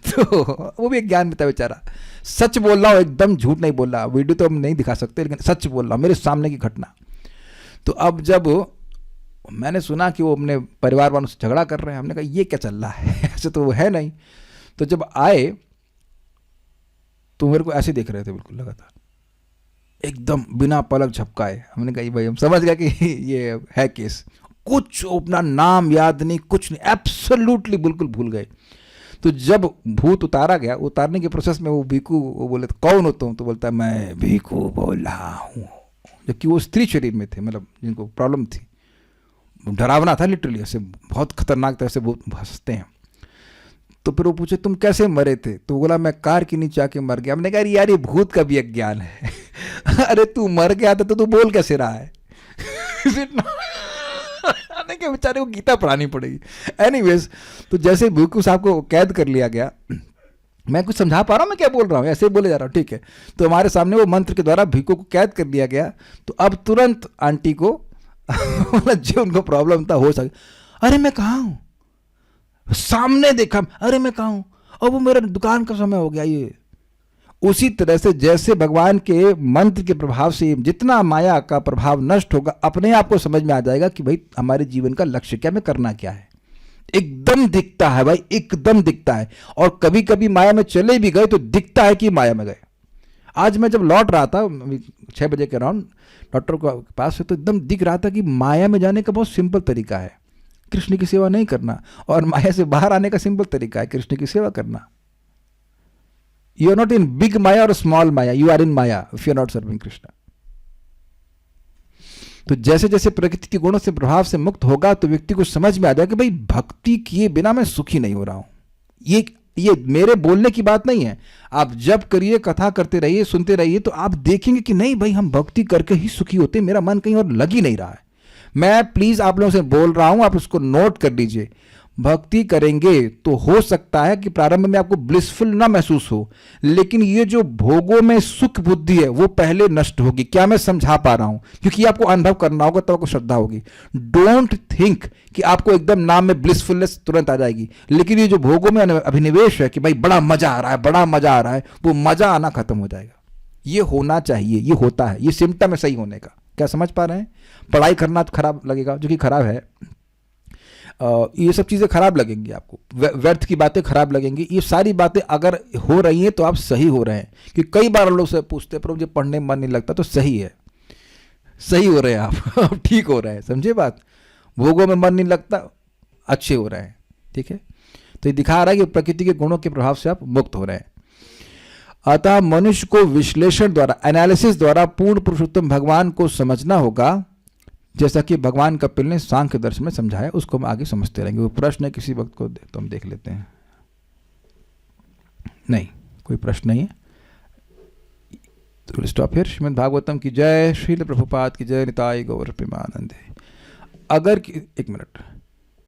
तो वो भी एक ज्ञान में था बेचारा। सच बोल रहा हूँ, एकदम झूठ नहीं बोल रहा। वीडियो तो हम नहीं दिखा सकते लेकिन सच बोल रहा हूँ, मेरे सामने की घटना। तो अब जब मैंने सुना कि वो अपने परिवार वालों से झगड़ा कर रहे हैं, हमने कहा ये क्या चल रहा है, ऐसे तो वो है नहीं। तो जब आए तो मेरे को ऐसे देख रहे थे बिल्कुल लगातार, एकदम बिना पलक झपकाए। हमने कहा भाई हम समझ गया कि ये है केस। कुछ अपना नाम याद नहीं, कुछ नहीं, एब्सोल्युटली बिल्कुल भूल गए। तो जब भूत उतारा गया, उतारने के प्रोसेस में वो भीकू, वो बोले कौन हो तुम? तो बोलता है मैं भीकू बोल रहा हूँ, जबकि वो स्त्री शरीर में थे, मतलब जिनको प्रॉब्लम थी। डरावना था लिटरली, ऐसे बहुत खतरनाक तरह से वो हंसते हैं। तो फिर वो पूछे तुम कैसे मरे थे? तो बोला मैं कार के नीचे आके मर गया। हमने कहा यार ये भूत का भी एक ज्ञान है। अरे तू मर गया था तो तू बोल कैसे रहा है? कि बेचारे को गीता पढ़ानी पड़ेगी। एनीवेज, तो जैसे भीकू साहब को कैद कर लिया गया, मैं कुछ समझा पा रहा हूँ मैं क्या बोल रहा हूँ, ऐसे बोले जा रहा हूँ, ठीक है। तो हमारे सामने वो मंत्र के द्वारा भीकू को कैद कर लिया गया। तो अब तुरंत आंटी को जो उनको प्रॉब्लम था हो सके, अरे मैं कहाँ हूँ, सामने देखा, अरे मैं कहाँ हूँ, और वो मेरा दुकान का समय हो गया। ये उसी तरह से जैसे भगवान के मंत्र के प्रभाव से जितना माया का प्रभाव नष्ट होगा, अपने आप को समझ में आ जाएगा कि भाई हमारे जीवन का लक्ष्य क्या, में करना क्या है। एकदम दिखता है भाई, एकदम दिखता है। और कभी कभी माया में चले भी गए तो दिखता है कि माया में गए। आज मैं जब लौट रहा था 6 बजे के अराउंड डॉक्टर के पास से, तो एकदम दिख रहा था कि माया में जाने का बहुत सिंपल तरीका है, कृष्ण की सेवा नहीं करना, और माया से बाहर आने का सिंपल तरीका है कृष्ण की सेवा करना। You are not in big maya or small maya, you are in maya if you are not serving Krishna. तो जैसे जैसे प्रकृति के गुणों से प्रभाव से मुक्त होगा तो व्यक्ति को समझ में आ जाएगा कि भाई भक्ति किए बिना मैं सुखी नहीं हो रहा हूं। ये मेरे बोलने की बात नहीं है। आप जब करिए, कथा करते रहिए, सुनते रहिए, तो आप देखेंगे कि नहीं भाई हम भक्ति करके ही सुखी होते, मेरा मन कहीं और लग ही नहीं रहा है। मैं प्लीज आप लोगों से बोल रहा हूं, आप उसको नोट कर लीजिए। भक्ति करेंगे तो हो सकता है कि प्रारंभ में आपको ब्लिसफुल ना महसूस हो, लेकिन ये जो भोगों में सुख बुद्धि है वो पहले नष्ट होगी। क्या मैं समझा पा रहा हूं? क्योंकि आपको अनुभव करना होगा, तब आपको श्रद्धा होगी। डोंट थिंक कि आपको एकदम नाम में ब्लिसफुलनेस तुरंत आ जाएगी, लेकिन ये जो भोगों में अभिनिवेश है कि भाई बड़ा मजा आ रहा है, बड़ा मजा आ रहा है, वो मजा आना खत्म हो जाएगा। ये होना चाहिए, ये होता है, ये सिम्टम है सही होने का। क्या समझ पा रहे हैं? पढ़ाई करना तो खराब लगेगा, जो कि खराब है। ये सब चीज़ें खराब लगेंगी आपको, व्यर्थ की बातें खराब लगेंगी। ये सारी बातें अगर हो रही हैं तो आप सही हो रहे हैं। कि कई बार लोग से पूछते पर मुझे पढ़ने में मन नहीं लगता, तो सही है, सही हो रहे हैं आप ठीक हो रहे हैं, समझे बात। भोगों में मन नहीं लगता, अच्छे हो रहे हैं, ठीक है। तो ये दिखा रहा है कि प्रकृति के गुणों के प्रभाव से आप मुक्त हो रहे हैं। अतः मनुष्य को विश्लेषण द्वारा, एनालिसिस द्वारा पूर्ण पुरुषोत्तम भगवान को समझना होगा, जैसा कि भगवान कपिल ने सांख्य दर्शन में समझाया। उसको हम आगे समझते रहेंगे। वो प्रश्न है किसी वक्त को तो हम देख लेते हैं। नहीं, कोई प्रश्न नहीं है तो स्टॉप हियर। श्रीमद् भागवतम की जय, श्रील प्रभुपाद की जय, निताय गौर प्रेमानंदे। अगर एक मिनट,